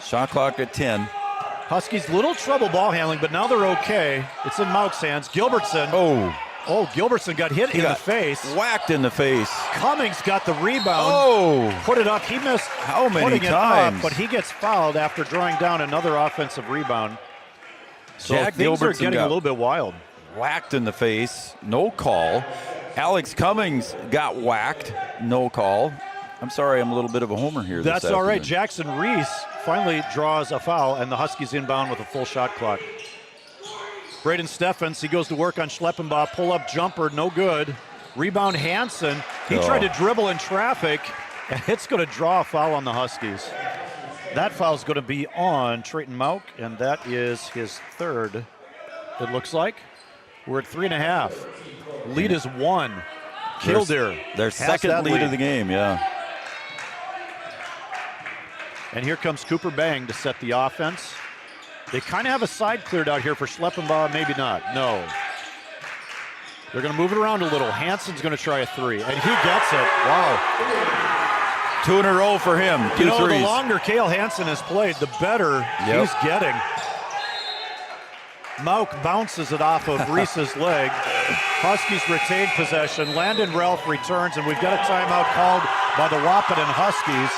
Shot clock at 10. Huskies, little trouble ball handling, but now they're okay. It's in Mauk's hands. Gilbertson. Oh, Gilbertson got hit in the face. Whacked in the face. Cummings got the rebound. Put it up. He missed how many times? But he gets fouled after drawing down another offensive rebound. So Jack things are Gilbertson getting a little bit wild. Whacked in the face. No call. Alex Cummings got whacked. No call. I'm sorry, I'm a little bit of a homer here. That's all right. Jackson Reese finally draws a foul, and the Huskies inbound with a full shot clock. Braden Steffens, he goes to work on Schleppenbach. Pull-up jumper, no good. Rebound Hansen. He tried to dribble in traffic, and it's going to draw a foul on the Huskies. That foul's going to be on Trayton Mauk, and that is his third, it looks like. We're at 3.5. Lead is 1. Killdeer. Their second lead of the game, yeah. And here comes Cooper Bang to set the offense. They kind of have a side cleared out here for Schleppenbach, maybe not. No. They're going to move it around a little. Hansen's going to try a 3, and he gets it. Wow. 2 in a row for him. Two threes. The longer Cale Hansen has played, the better he's getting. Mauk bounces it off of Reese's leg. Huskies retain possession. Landon Ralph returns, and we've got a timeout called by the Wahpeton Huskies.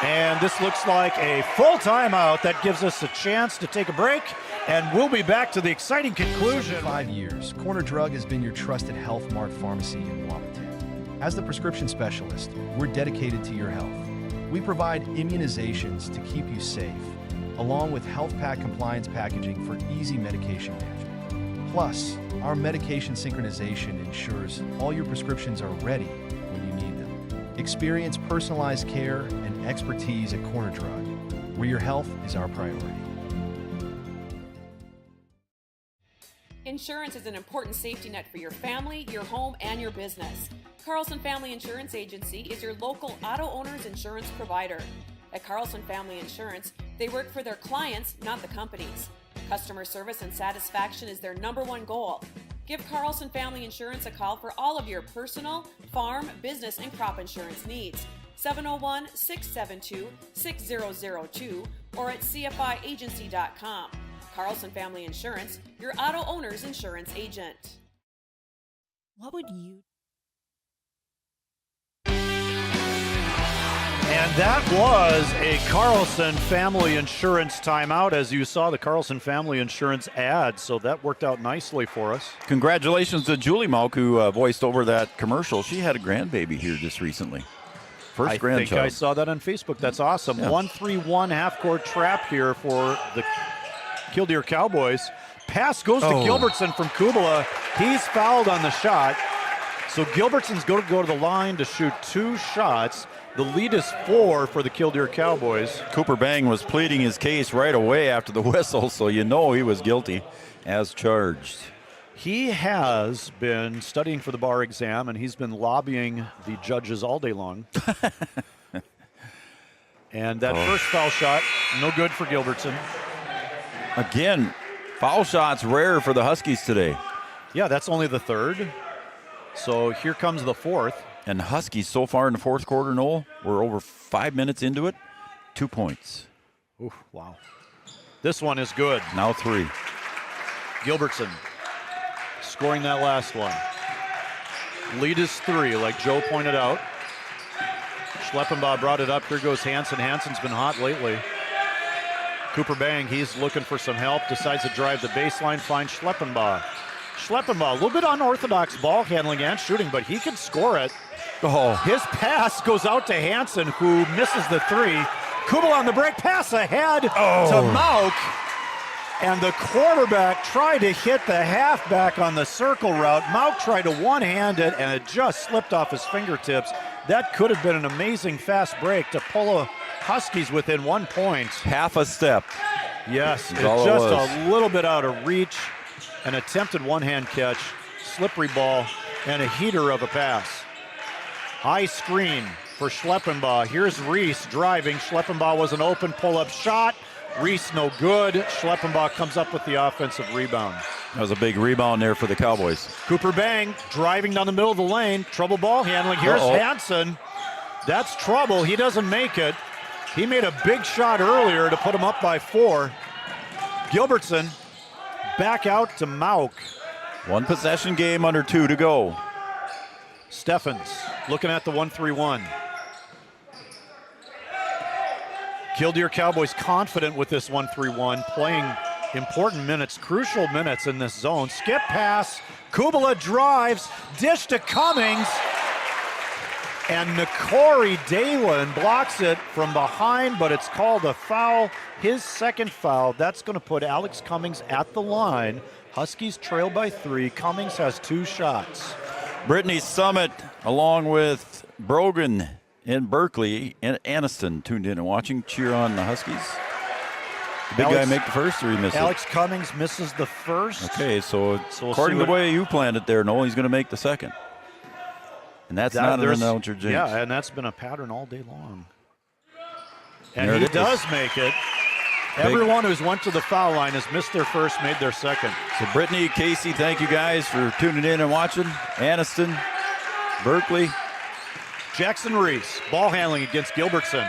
And this looks like a full timeout. That gives us a chance to take a break, and we'll be back to the exciting conclusion. 5 years, Corner Drug has been your trusted Health Mart pharmacy in Wahpeton. As the prescription specialist, we're dedicated to your health. We provide immunizations to keep you safe, along with health pack compliance packaging for easy medication management. Plus, our medication synchronization ensures all your prescriptions are ready when you need them. Experience personalized care and expertise at Corner Drug, where your health is our priority. Insurance is an important safety net for your family, your home, and your business. Carlson Family Insurance Agency is your local auto owner's insurance provider. At Carlson Family Insurance, they work for their clients, not the companies. Customer service and satisfaction is their #1 goal. Give Carlson Family Insurance a call for all of your personal, farm, business, and crop insurance needs. 701-672-6002 or at cfiagency.com. Carlson Family Insurance, your auto owner's insurance agent. What would you... And that was a Carlson Family Insurance timeout. As you saw, the Carlson Family Insurance ad, so that worked out nicely for us. Congratulations to Julie Mauk, who voiced over that commercial. She had a grandbaby here just recently. First grandchild. I think I saw that on Facebook. That's awesome. Yeah. 1-3-1 half-court trap here for the Killdeer Cowboys. Pass goes to Gilbertson from Kubala. He's fouled on the shot. So Gilbertson's going to go to the line to shoot 2 shots. The lead is 4 for the Killdeer Cowboys. Cooper Bang was pleading his case right away after the whistle, so you know he was guilty as charged. He has been studying for the bar exam, and he's been lobbying the judges all day long. And that first foul shot, no good for Gilbertson. Again, foul shots rare for the Huskies today. Yeah, that's only the third. So here comes the fourth. And Huskies so far in the fourth quarter, Noel, we're over 5 minutes into it, 2 points. Ooh, wow. This one is good. Now 3. Gilbertson scoring that last one. Lead is 3, like Joe pointed out. Schleppenbach brought it up. Here goes Hansen. Hansen's been hot lately. Cooper Bang, he's looking for some help. Decides to drive the baseline, finds Schleppenbach. Schleppenbach, a little bit unorthodox ball handling and shooting, but he can score it. His pass goes out to Hansen, who misses the 3. Kubel on the break, pass ahead to Mauk. And the quarterback tried to hit the halfback on the circle route. Mauk tried to one-hand it, and it just slipped off his fingertips. That could have been an amazing fast break to pull a Huskies within 1 point. Half a step. Yes, That's it's all it just was. a little bit out of reach. An attempted one-hand catch, slippery ball, and a heater of a pass. High screen for Schleppenbaugh. Here's Reese driving. Schleppenbaugh was an open pull-up shot. Reese no good. Schleppenbaugh comes up with the offensive rebound. That was a big rebound there for the Cowboys. Cooper Bang driving down the middle of the lane. Trouble ball handling. Here's Hansen. That's trouble. He doesn't make it. He made a big shot earlier to put him up by 4. Gilbertson back out to Mauk. 1 possession game, under 2 to go. Steffens looking at the 1-3-1. Killdeer Cowboys confident with this 1-3-1, playing important minutes, crucial minutes in this zone. Skip pass, Kubala drives, dish to Cummings, and Nakori Dalen blocks it from behind, but it's called a foul, his second foul. That's going to put Alex Cummings at the line. Huskies trail by 3. Cummings has 2 shots. Brittany Summit, along with Brogan in Berkeley, and Aniston tuned in and watching. Cheer on the Huskies. The big guy make the first, or he missed Alex it? Cummings misses the first. Okay, so we'll according see to the way you planned it there, Noel, he's going to make the second. And that's not an announcer jinx. Yeah, and that's been a pattern all day long. And There he it is. does make it. Everyone who's went to the foul line has missed their first, made their second. So Brittany, Casey, thank you guys for tuning in and watching. Aniston, Berkeley. Jackson Reese, ball handling against Gilbertson.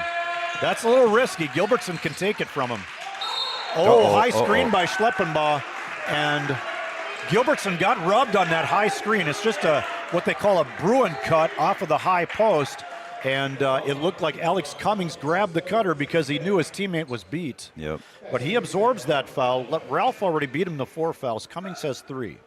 That's a little risky. Gilbertson can take it from him. High screen by Schleppenbaugh. And Gilbertson got rubbed on that high screen. It's just what they call a Bruin cut off of the high post. And it looked like Alex Cummings grabbed the cutter because he knew his teammate was beat. Yep. But he absorbs that foul. Ralph already beat him to 4 fouls. Cummings has 3.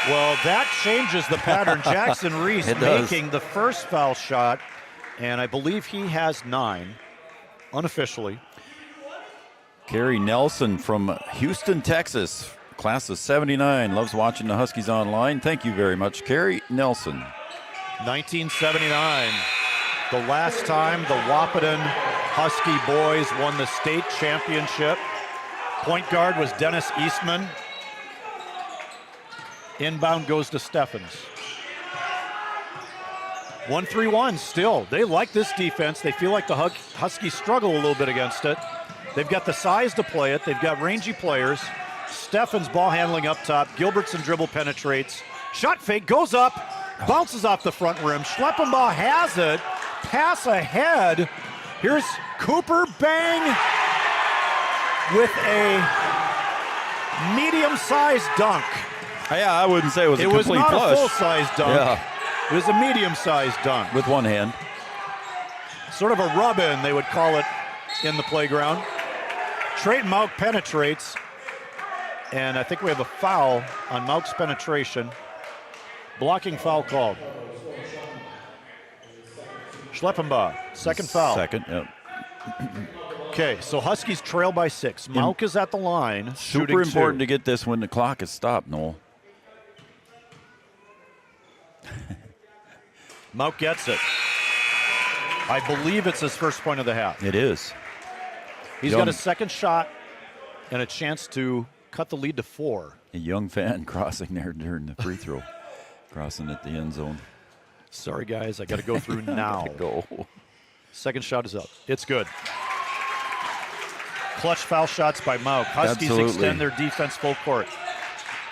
Well, that changes the pattern. Jackson Reese making the first foul shot, and I believe he has 9, unofficially. Carrie Nelson from Houston, Texas, class of 79, loves watching the Huskies online. Thank you very much, Carrie Nelson. 1979, the last time the Wahpeton Husky boys won the state championship. Point guard was Dennis Eastman. Inbound goes to Steffens. 1-3-1 still. They like this defense. They feel like the Huskies struggle a little bit against it. They've got the size to play it. They've got rangy players. Steffens ball handling up top. Gilbertson dribble penetrates. Shot fake goes up. Bounces off the front rim. Schleppenbaugh has it. Pass ahead. Here's Cooper Bang with a medium-sized dunk. Yeah, I wouldn't say it was a complete flush. It was not a full-size dunk. Yeah. It was a medium-sized dunk. With one hand. Sort of a rub-in, they would call it in the playground. Trayton Mauk penetrates, and I think we have a foul on Mauk's penetration. Blocking foul called. Schleppenbaugh, second foul. Second, yep. Okay, so Huskies trail by 6. Mauk is at the line. Super important to get this when the clock is stopped, Noel. Mauk gets it. I believe it's his first point of the half. It is. He's got a second shot and a chance to cut the lead to 4. A young fan crossing there during the free throw. Crossing at the end zone. Sorry, guys. I got to go through now. Go. Second shot is up. It's good. Clutch foul shots by Mauk. Huskies extend their defense full court.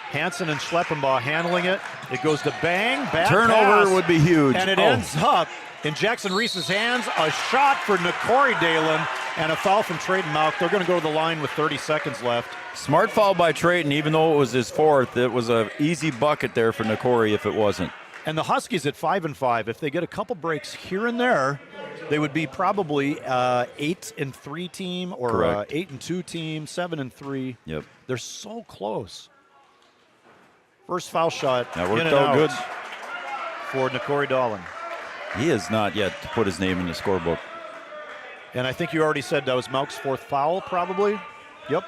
Hansen and Schleppenbaugh handling it. It goes to Bang. Bad turnover pass, would be huge. And it ends up in Jackson Reese's hands. A shot for Nakori Dalen and a foul from Trayton Mauk. They're going to go to the line with 30 seconds left. Smart foul by Trayton, even though it was his 4th. It was an easy bucket there for Nakori if it wasn't. And the Huskies at 5-5. If they get a couple breaks here and there, they would be probably 8-3 team or 8-2 team, 7-3. Yep. They're so close. First foul shot. That worked in and out out good for Nakori Dalen. He has not yet put his name in the scorebook. And I think you already said that was Malk's 4th foul, probably. Yep.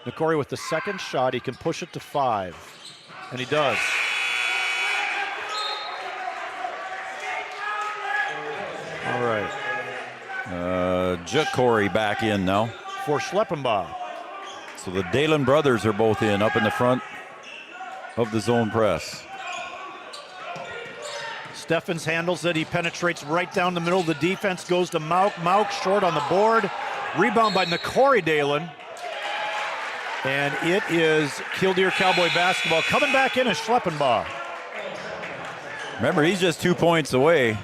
Nikori with the second shot. He can push it to 5. And he does. All right. Jakori back in now. For Schleppenbach. So the Dalen brothers are both in, up in the front of the zone press. Steffens handles it. He penetrates right down the middle. The defense goes to Mauk. Mauk short on the board. Rebound by Nikori Dalen. And it is Killdeer Cowboy basketball. Coming back in is Schleppenbach. Remember, he's just 2 points away.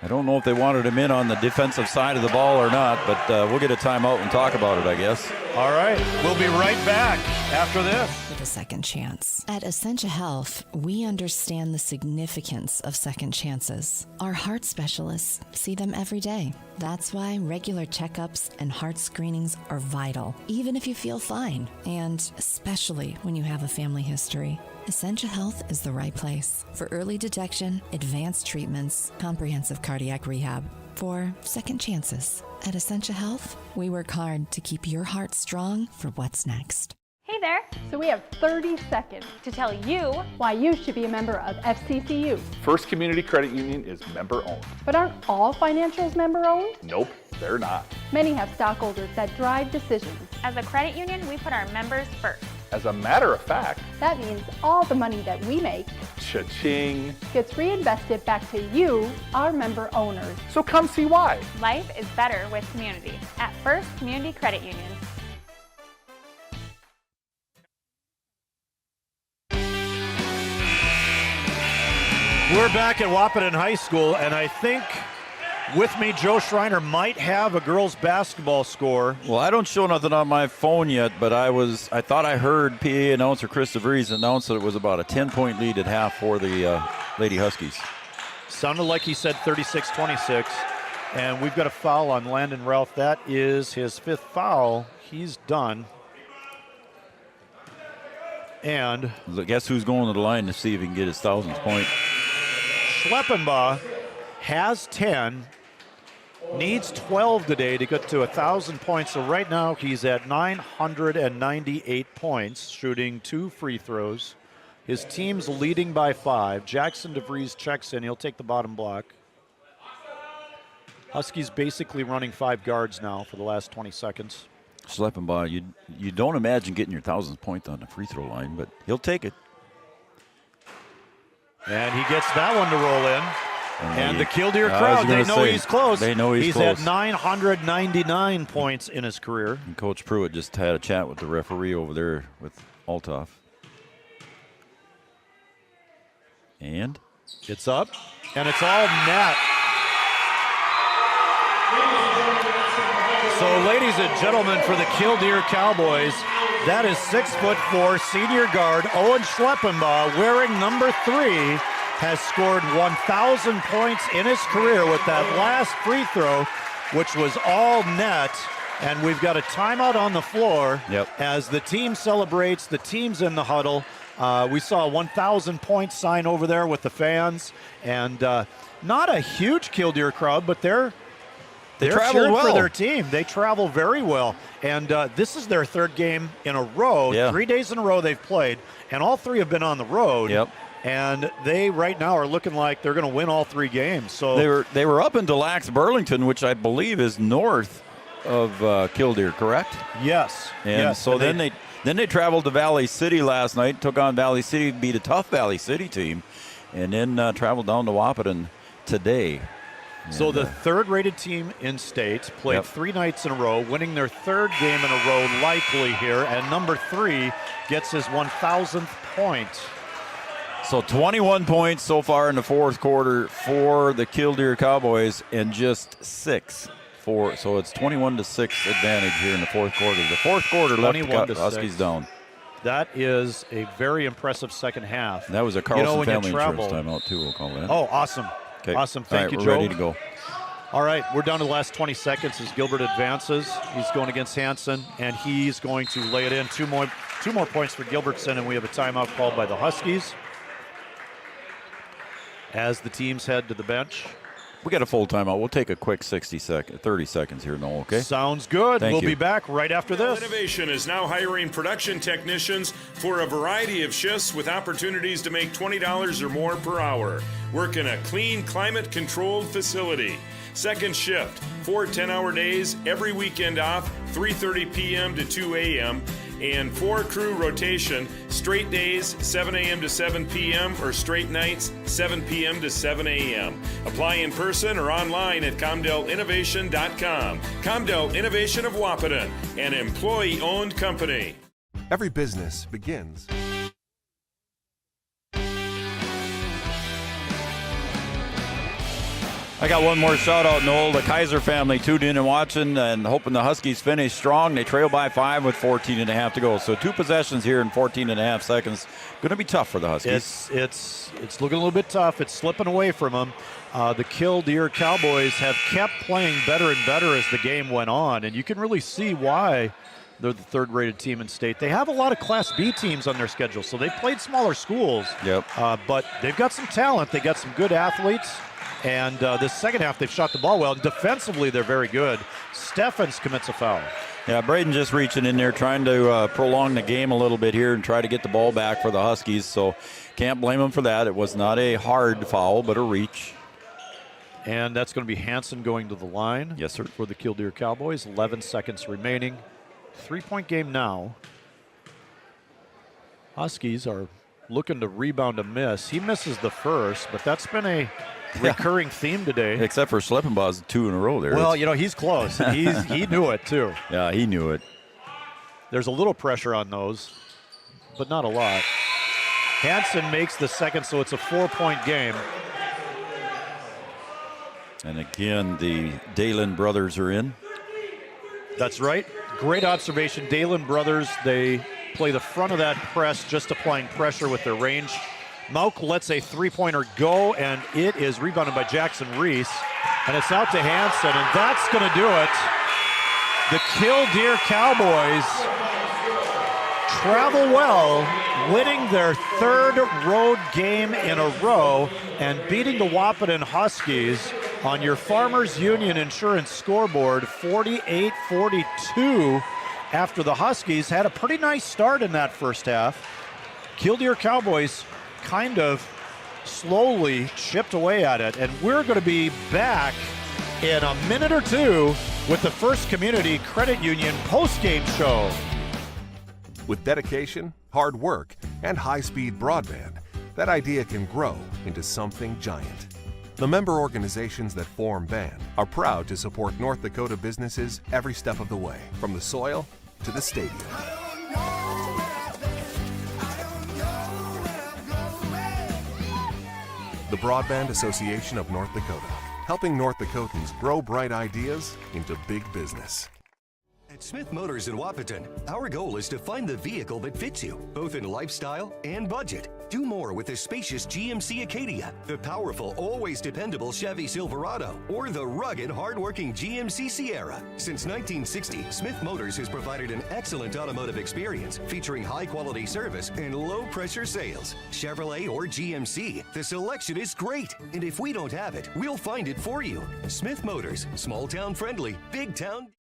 I don't know if they wanted him in on the defensive side of the ball or not, but we'll get a timeout and talk about it, I guess. All right. We'll be right back after this. With a second chance. At Essentia Health, we understand the significance of second chances. Our heart specialists see them every day. That's why regular checkups and heart screenings are vital, even if you feel fine, and especially when you have a family history. Essentia Health is the right place for early detection, advanced treatments, comprehensive cardiac rehab, for second chances. At Essentia Health, we work hard to keep your heart strong for what's next. Hey there! So we have 30 seconds to tell you why you should be a member of FCCU. First Community Credit Union is member-owned. But aren't all financials member-owned? Nope, they're not. Many have stockholders that drive decisions. As a credit union, we put our members first. As a matter of fact, that means all the money that we make, cha-ching, gets reinvested back to you, our member owners. So come see why. Life is better with community at First Community Credit Union. We're back at Wahpeton High School, and I think with me, Joe Schreiner might have a girls' basketball score. Well, I don't show nothing on my phone yet, but I thought I heard PA announcer Chris DeVries announce that it was about a 10-point lead at half for the Lady Huskies. Sounded like he said 36-26, and we've got a foul on Landon Ralph. That is his 5th foul. He's done. And guess who's going to the line to see if he can get his 1,000th point? Schleppenbach has 10, needs 12 today to get to 1,000 points. So right now he's at 998 points, shooting 2 free throws. His team's leading by 5. Jackson DeVries checks in. He'll take the bottom block. Huskies basically running 5 guards now for the last 20 seconds. Schleppenbach, you don't imagine getting your 1,000th point on the free throw line, but he'll take it. And he gets that one to roll in. And the Killdeer crowd, they know he's close. They know he's close. He's at 999 points in his career. And Coach Pruitt just had a chat with the referee over there with Althoff. And? It's up, and it's all net. So, ladies and gentlemen, for the Killdeer Cowboys, that is 6'4" senior guard Owen Schleppenbach, wearing number 3, has scored 1,000 points in his career with that last free throw, which was all net. And we've got a timeout on the floor as the team celebrates. The team's in the huddle. We saw a 1,000 point sign over there with the fans, and not a huge Killdeer crowd, but they're cheering well for their team. They travel very well, and this is their 3rd game in a row. 3 days in a row they've played, and all 3 have been on the road. And they right now are looking like they're going to win all 3 games. So they were up in Des Lacs, Burlington, which I believe is north of Killdeer, correct? Yes. And so then they traveled to Valley City last night, took on Valley City, beat a tough Valley City team, and then traveled down to Wahpeton today. So the 3rd-rated team in state played 3 nights in a row, winning their 3rd game in a row likely here, and number 3 gets his 1,000th point. So 21 points so far in the 4th quarter for the Killdeer Cowboys, and just 6 for, so it's 21-6 advantage here in the 4th quarter. The 4th quarter left the Huskies down. That is a very impressive second half. That was a Carlson Family Insurance timeout too, we'll call that. Oh, awesome. Okay. Awesome. Thank you, we're Joe. Ready to go. All right, we're down to the last 20 seconds as Gilbert advances. He's going against Hansen, and he's going to lay it in. Two more points for Gilbertson, and we have a timeout called by the Huskies. as the teams head to the bench. We got a full timeout. We'll take a quick 30 seconds here, Noel, okay? Sounds good. Thank we'll you. be back right after this. Innovation is now hiring production technicians for a variety of shifts with opportunities to make $20 or more per hour. Work in a clean, climate-controlled facility. Second shift, 4 10-hour days, every weekend off, 3:30 p.m. to 2 a.m., and 4-crew rotation, straight days, 7 a.m. to 7 p.m., or straight nights, 7 p.m. to 7 a.m. Apply in person or online at ComdelInnovation.com. Comdel Innovation of Wahpeton, an employee-owned company. Every business begins. I got one more shout out, Noel. The Kaiser family tuned in and watching and hoping the Huskies finish strong. They trail by 5 with 14.5 to go. So 2 possessions here in 14.5 seconds. Going to be tough for the Huskies. It's looking a little bit tough. It's slipping away from them. The Killdeer Cowboys have kept playing better and better as the game went on, and you can really see why they're the third-rated team in state. They have a lot of Class B teams on their schedule, so they've played smaller schools. Yep. But they've got some talent. They got some good athletes. And this second half, they've shot the ball well. Defensively, they're very good. Steffens commits a foul. Yeah, Braden just reaching in there, trying to prolong the game a little bit here and try to get the ball back for the Huskies. So can't blame him for that. It was not a hard foul, but a reach. And that's going to be Hansen going to the line. Yes, sir. For the Killdeer Cowboys. 11 seconds remaining. 3-point game now. Huskies are looking to rebound a miss. He misses the first, but that's been a recurring theme today. Except for Schleppenbau's 2 in a row there. Well, he's close. He knew it, too. Yeah, he knew it. There's a little pressure on those, but not a lot. Hansen makes the second, so it's a 4-point game. And again, the Dalen brothers are in. That's right. Great observation. Dalen brothers, they play the front of that press, just applying pressure with their range. Mauk lets a 3-pointer go, and it is rebounded by Jackson Reese. And it's out to Hansen, and that's going to do it. The Killdeer Cowboys travel well, winning their 3rd road game in a row and beating the Wahpeton Huskies on your Farmers Union Insurance scoreboard 48-42 after the Huskies had a pretty nice start in that first half. Killdeer Cowboys kind of slowly chipped away at it, and we're going to be back in a minute or two with the First Community Credit Union post-game show. With dedication, hard work, and high-speed broadband, that idea can grow into something giant. The member organizations that form BAND are proud to support North Dakota businesses every step of the way, from the soil to the stadium. The Broadband Association of North Dakota, helping North Dakotans grow bright ideas into big business. At Smith Motors in Wahpeton, our goal is to find the vehicle that fits you, both in lifestyle and budget. Do more with the spacious GMC Acadia, the powerful, always dependable Chevy Silverado, or the rugged, hardworking GMC Sierra. Since 1960, Smith Motors has provided an excellent automotive experience featuring high-quality service and low-pressure sales. Chevrolet or GMC, the selection is great. And if we don't have it, we'll find it for you. Smith Motors, small-town friendly, big-town.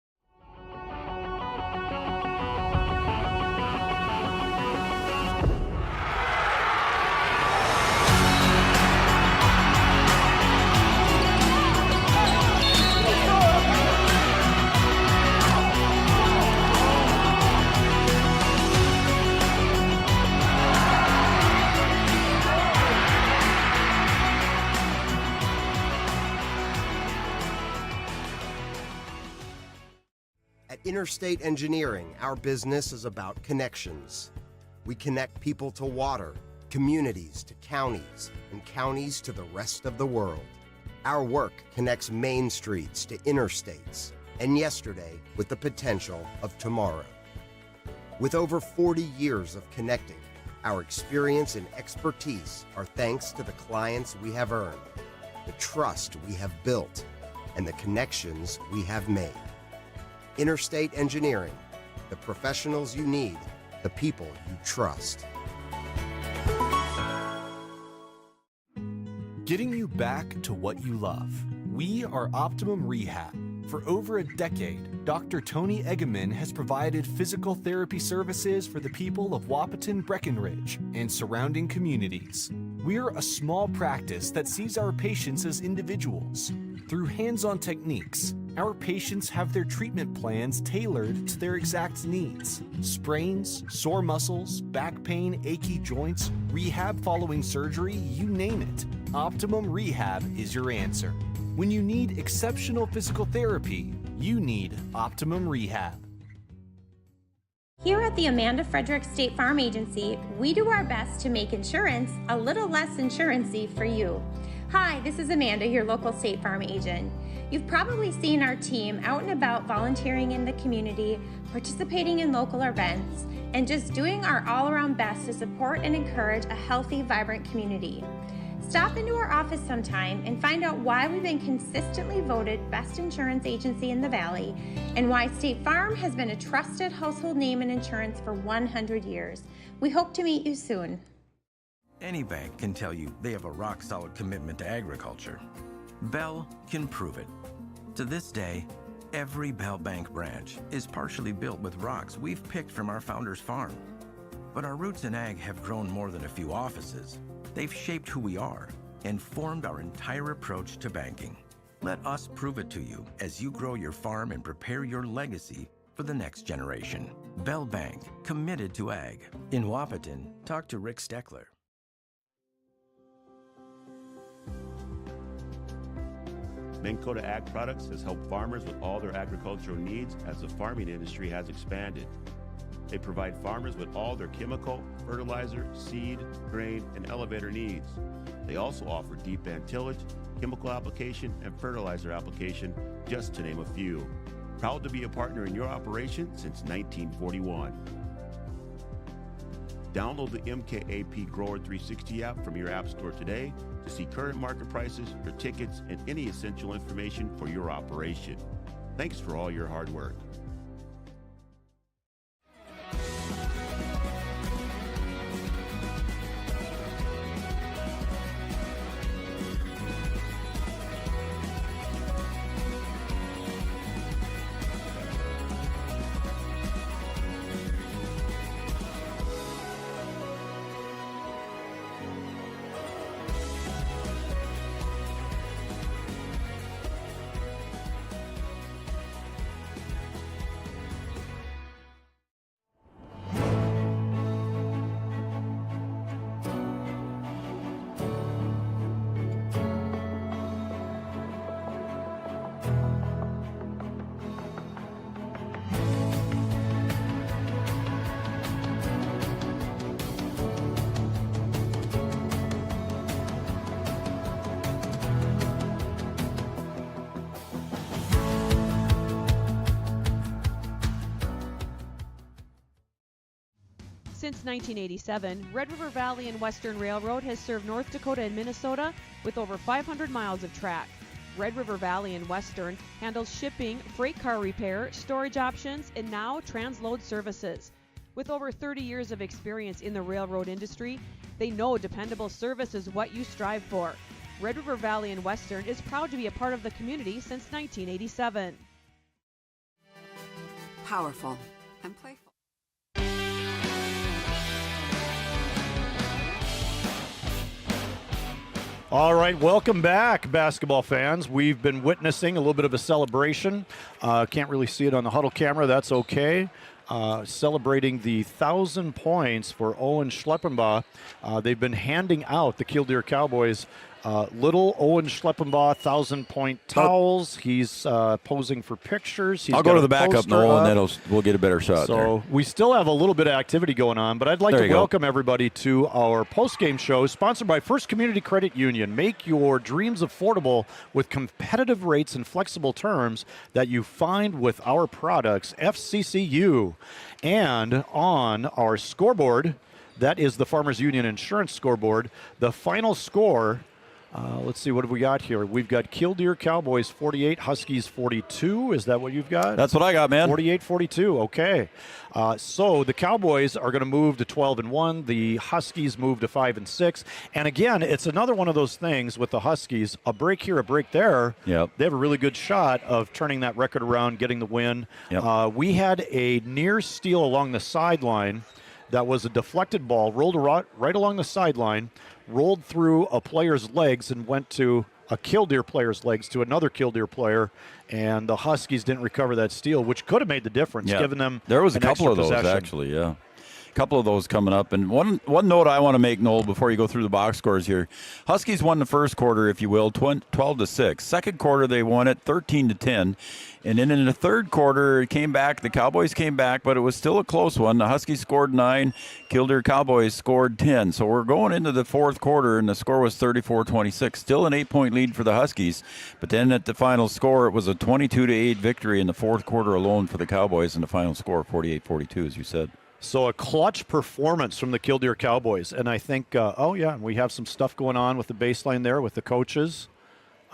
Interstate Engineering, our business is about connections. We connect people to water, communities to counties, and counties to the rest of the world. Our work connects main streets to interstates, and yesterday with the potential of tomorrow. With over 40 years of connecting, our experience and expertise are thanks to the clients we have earned, the trust we have built, and the connections we have made. Interstate Engineering, the professionals you need, the people you trust. Getting you back to what you love. We are Optimum Rehab. For over a decade, Dr. Tony Egeman has provided physical therapy services for the people of Wahpeton, Breckenridge, and surrounding communities. We're a small practice that sees our patients as individuals. Through hands-on techniques, our patients have their treatment plans tailored to their exact needs. Sprains, sore muscles, back pain, achy joints, rehab following surgery, you name it. Optimum Rehab is your answer. When you need exceptional physical therapy, you need Optimum Rehab. Here at the Amanda Frederick State Farm Agency, we do our best to make insurance a little less insurance-y for you. Hi, this is Amanda, your local State Farm agent. You've probably seen our team out and about volunteering in the community, participating in local events, and just doing our all-around best to support and encourage a healthy, vibrant community. Stop into our office sometime and find out why we've been consistently voted best insurance agency in the Valley and why State Farm has been a trusted household name in insurance for 100 years. We hope to meet you soon. Any bank can tell you they have a rock-solid commitment to agriculture. Bell can prove it. To this day, every Bell Bank branch is partially built with rocks we've picked from our founder's farm. But our roots in ag have grown more than a few offices. They've shaped who we are and formed our entire approach to banking. Let us prove it to you as you grow your farm and prepare your legacy for the next generation. Bell Bank, committed to ag. In Wahpeton, talk to Rick Steckler. Minn Kota Ag Products has helped farmers with all their agricultural needs as the farming industry has expanded. They provide farmers with all their chemical, fertilizer, seed, grain, and elevator needs. They also offer deep band tillage, chemical application, and fertilizer application, just to name a few. Proud to be a partner in your operation since 1941. Download the MKAP Grower 360 app from your app store today to see current market prices, your tickets, and any essential information for your operation. Thanks for all your hard work. Since 1987, Red River Valley and Western Railroad has served North Dakota and Minnesota with over 500 miles of track. Red River Valley and Western handles shipping, freight car repair, storage options, and now transload services. With over 30 years of experience in the railroad industry, they know dependable service is what you strive for. Red River Valley and Western is proud to be a part of the community since 1987. Powerful and playful. All right, welcome back, basketball fans. We've been witnessing a little bit of a celebration. Can't really see it on the huddle camera. That's okay. Celebrating the 1,000 points for Owen Schleppenbaugh. They've been handing out, the Killdeer Cowboys, little Owen Schleppenbaugh 1,000-point towels. He's posing for pictures. I'll go to the backup, Noel, and then we'll get a better shot there. So we still have a little bit of activity going on, but I'd like to welcome everybody to our post-game show sponsored by First Community Credit Union. Make your dreams affordable with competitive rates and flexible terms that you find with our products, FCCU. And on our scoreboard, that is the Farmers Union Insurance scoreboard, the final score Let's see, what have we got here? We've got Killdeer Cowboys 48, Huskies 42. Is that what you've got? That's what I got, man. 48-42, okay. So the Cowboys are going to move to 12-1. The Huskies move to 5-6. And again, it's another one of those things with the Huskies, a break here, a break there. Yep. They have a really good shot of turning that record around, getting the win. Yep. We had a near steal along the sideline. That was a deflected ball, rolled right along the sideline, rolled through a player's legs and went to a Killdeer player's legs to another Killdeer player, and the Huskies didn't recover that steal, which could have made the difference, given them there was a an couple extra of those, possession. actually, yeah. A couple of those coming up. And one note I want to make, Noel, before you go through the box scores here. Huskies won the first quarter, if you will, 12-6. Second quarter, they won it 13-10. And then in the third quarter, it came back. The Cowboys came back, but it was still a close one. The Huskies scored 9. Killdeer Cowboys scored 10. So we're going into the fourth quarter, and the score was 34-26. Still an 8-point lead for the Huskies. But then at the final score, it was a 22-8 victory in the fourth quarter alone for the Cowboys, and the final score 48-42, as you said. So a clutch performance from the Killdeer Cowboys. And I think, we have some stuff going on with the baseline there with the coaches.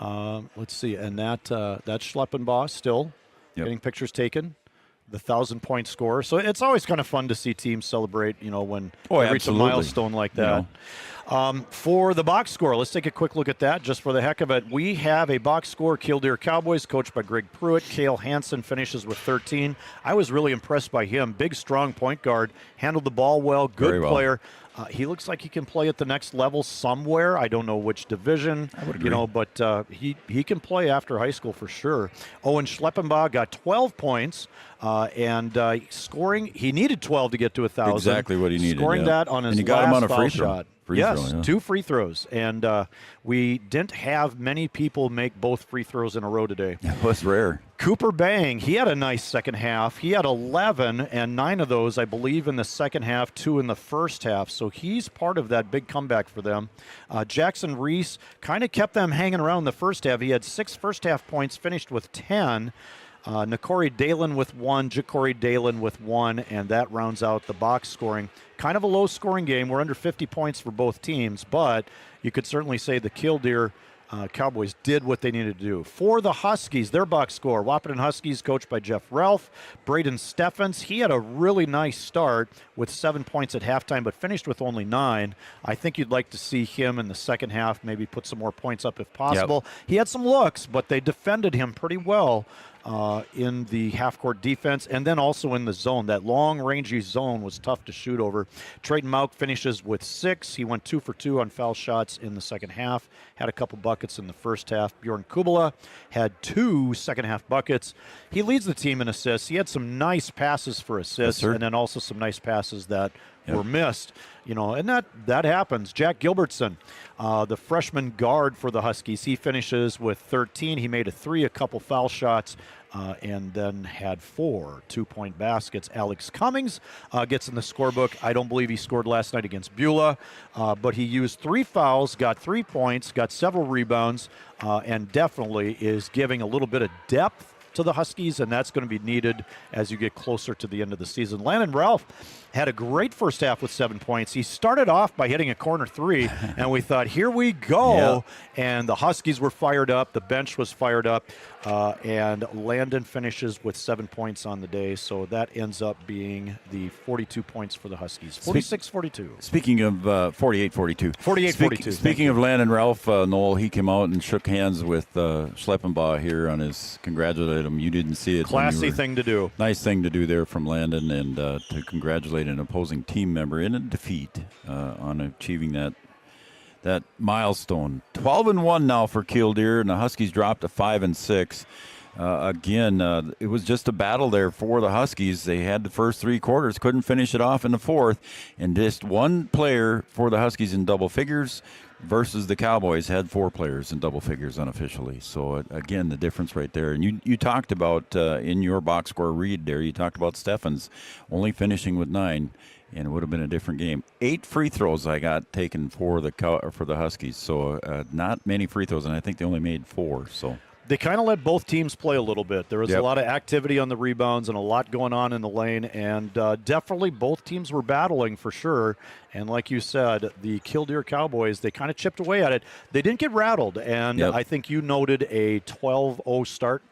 Let's see. And that's Schleppenbaugh still getting pictures taken. The 1,000-point score. So it's always kind of fun to see teams celebrate, when they reach a milestone like that. For the box score, let's take a quick look at that just for the heck of it. We have a box score, Killdeer Cowboys, coached by Greg Pruitt. Cale Hansen finishes with 13. I was really impressed by him. Big, strong point guard. Handled the ball well. Good player. He looks like he can play at the next level somewhere. I don't know which division, I would agree. But he can play after high school for sure. Owen Schleppenbaugh got 12 points and scoring. He needed 12 to get to 1,000. Exactly what he needed. Scoring that on his and he got him on a foul free throw. shot. Yes, 2 free throws. And we didn't have many people make both free throws in a row today. That was rare. Cooper Bang, he had a nice second half. He had 11, and 9 of those, I believe, in the second half, 2 in the first half. So he's part of that big comeback for them. Jackson Reese kind of kept them hanging around the first half. He had 6 first-half points, finished with 10. Nakori Dalen with 1, Ja'Cory Dalen with 1, and that rounds out the box scoring. Kind of a low-scoring game. We're under 50 points for both teams, but you could certainly say the Killdeer Cowboys did what they needed to do. For the Huskies, their box score, Wahpeton Huskies, coached by Jeff Ralph. Braden Steffens, he had a really nice start with 7 points at halftime, but finished with only 9. I think you'd like to see him in the second half, maybe put some more points up if possible. He had some looks, but they defended him pretty well in the half-court defense, and then also in the zone. That long-rangey zone was tough to shoot over. Trayton Mauk finishes with 6. He went 2 for 2 on foul shots in the second half. Had a couple buckets in the first half. Bjorn Kubala had 2 second-half buckets. He leads the team in assists. He had some nice passes for assists, and then also some nice passes that were missed. And that happens. Jack Gilbertson, the freshman guard for the Huskies, he finishes with 13. He made a 3, a couple foul shots, and then had 4 2-point baskets. Alex Cummings gets in the scorebook. I don't believe he scored last night against Beulah, but he used 3 fouls, got 3 points, got several rebounds, and definitely is giving a little bit of depth to the Huskies, and that's going to be needed as you get closer to the end of the season. Landon Ralph had a great first half with 7 points. He started off by hitting a corner 3, and we thought, here we go. And the Huskies were fired up. The bench was fired up, and Landon finishes with 7 points on the day. So that ends up being the 42 points for the Huskies. 46-42. Speaking of 48-42. 48-42. Speaking of Landon Ralph, Noel, he came out and shook hands with Schleppenbaugh here on his congratulate him. You didn't see it. Classy thing to do. Nice thing to do there from Landon, and to congratulate an opposing team member in a defeat on achieving that milestone. 12-1 now for Killdeer, and the Huskies dropped to 5-6. Again, it was just a battle there for the Huskies. They had the first 3 quarters, couldn't finish it off in the fourth, and just one player for the Huskies in double figures versus the Cowboys had 4 players in double figures unofficially. So, again, the difference right there. And you talked about, in your box score read there, you talked about Steffens only finishing with 9, and it would have been a different game. 8 free throws I got taken for the Huskies, so not many free throws, and I think they only made 4. So They kind of let both teams play a little bit. There was a lot of activity on the rebounds and a lot going on in the lane, and definitely both teams were battling for sure. And like you said, the Killdeer Cowboys, they kind of chipped away at it. They didn't get rattled, and I think you noted a 12-0 start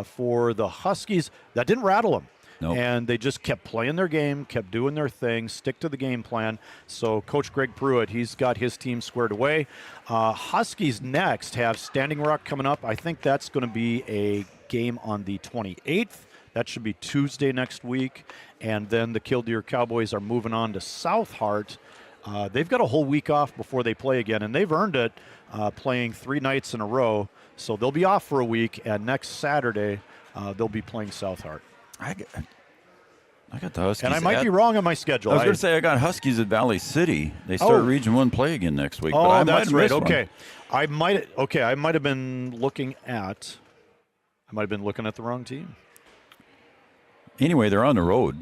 for the Huskies. That didn't rattle them. Nope. And they just kept playing their game, kept doing their thing, stick to the game plan. So Coach Greg Pruitt, he's got his team squared away. Huskies next have Standing Rock coming up. I think that's going to be a game on the 28th. That should be Tuesday next week. And then the Killdeer Cowboys are moving on to South Hart. They've got a whole week off before they play again, and they've earned it playing 3 nights in a row. So they'll be off for a week, and next Saturday they'll be playing South Hart. I got the Huskies. And I might be wrong on my schedule. I was going to say I got Huskies at Valley City. They start Region 1 play again next week. But I that's right. Okay. One. I might have been looking at the wrong team. Anyway, they're on the road.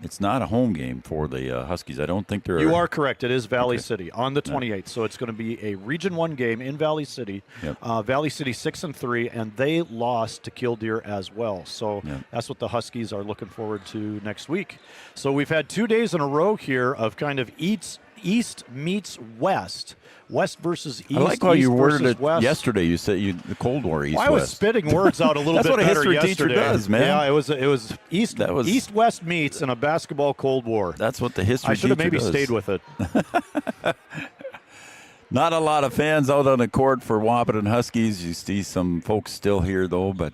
It's not a home game for the Huskies. I don't think they're. You are correct. It is Valley City on the 28th. So it's going to be a Region 1 game in Valley City. Valley City 6-3, and they lost to Killdeer as well. So that's what the Huskies are looking forward to next week. So we've had 2 days in a row here of kind of East meets West. West versus East. I like how you worded it West. yesterday. You said the Cold War East. Well, I was spitting words out a little That's bit what a better history yesterday. teacher does, man. Yeah, it was East West meets in a basketball Cold War. That's what the history teacher does. I should have maybe stayed with it. Not a lot of fans out on the court for Wahpeton Huskies. You see some folks still here though, but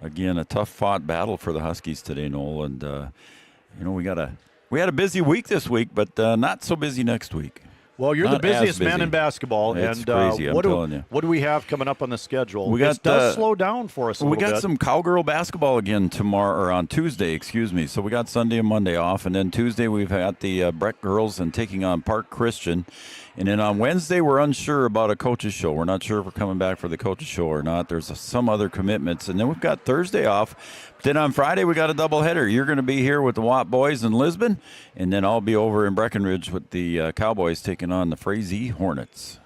again, a tough fought battle for the Huskies today, Noel. And we had a busy week this week, but not so busy next week. Well, you're Not the busiest as man busy. in basketball, It's and crazy, I'm telling you. what do we have coming up on the schedule? It does slow down for us a little bit. We got some cowgirl basketball again tomorrow, or on Tuesday, excuse me. So we got Sunday and Monday off, and then Tuesday we've got the Breck girls and taking on Park Christian. And then on Wednesday, we're unsure about a coach's show. We're not sure if we're coming back for the coach's show or not. There's some other commitments. And then we've got Thursday off. Then on Friday, we got a doubleheader. You're going to be here with the Watt boys in Lisbon. And then I'll be over in Breckenridge with the Cowboys taking on the Frazee Hornets.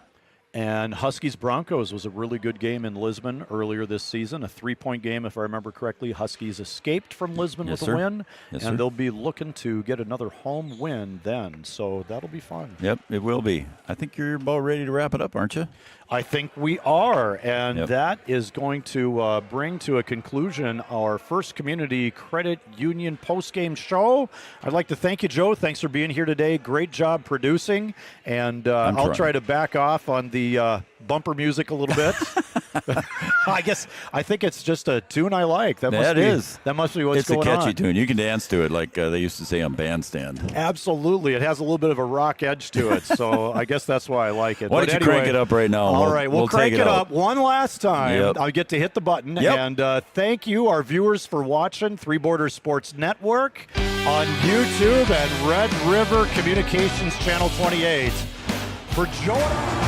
And Huskies-Broncos was a really good game in Lisbon earlier this season, a 3-point game, if I remember correctly. Huskies escaped from Lisbon with a win, and they'll be looking to get another home win then, so that'll be fun. Yep, it will be. I think you're about ready to wrap it up, aren't you? I think we are, and that is going to bring to a conclusion our first Community Credit Union post-game show. I'd like to thank you, Joe. Thanks for being here today. Great job producing, and I'll try to back off on the bumper music a little bit. I think it's just a tune I like. That must be what's it's going on. It's a catchy tune. You can dance to it like they used to say on Bandstand. Absolutely. It has a little bit of a rock edge to it, so I guess that's why I like it. Why don't you crank it up right now? All right, we'll crank it up one last time. Yep. I'll get to hit the button. And thank you, our viewers, for watching Three Borders Sports Network on YouTube and Red River Communications Channel 28. For Joe.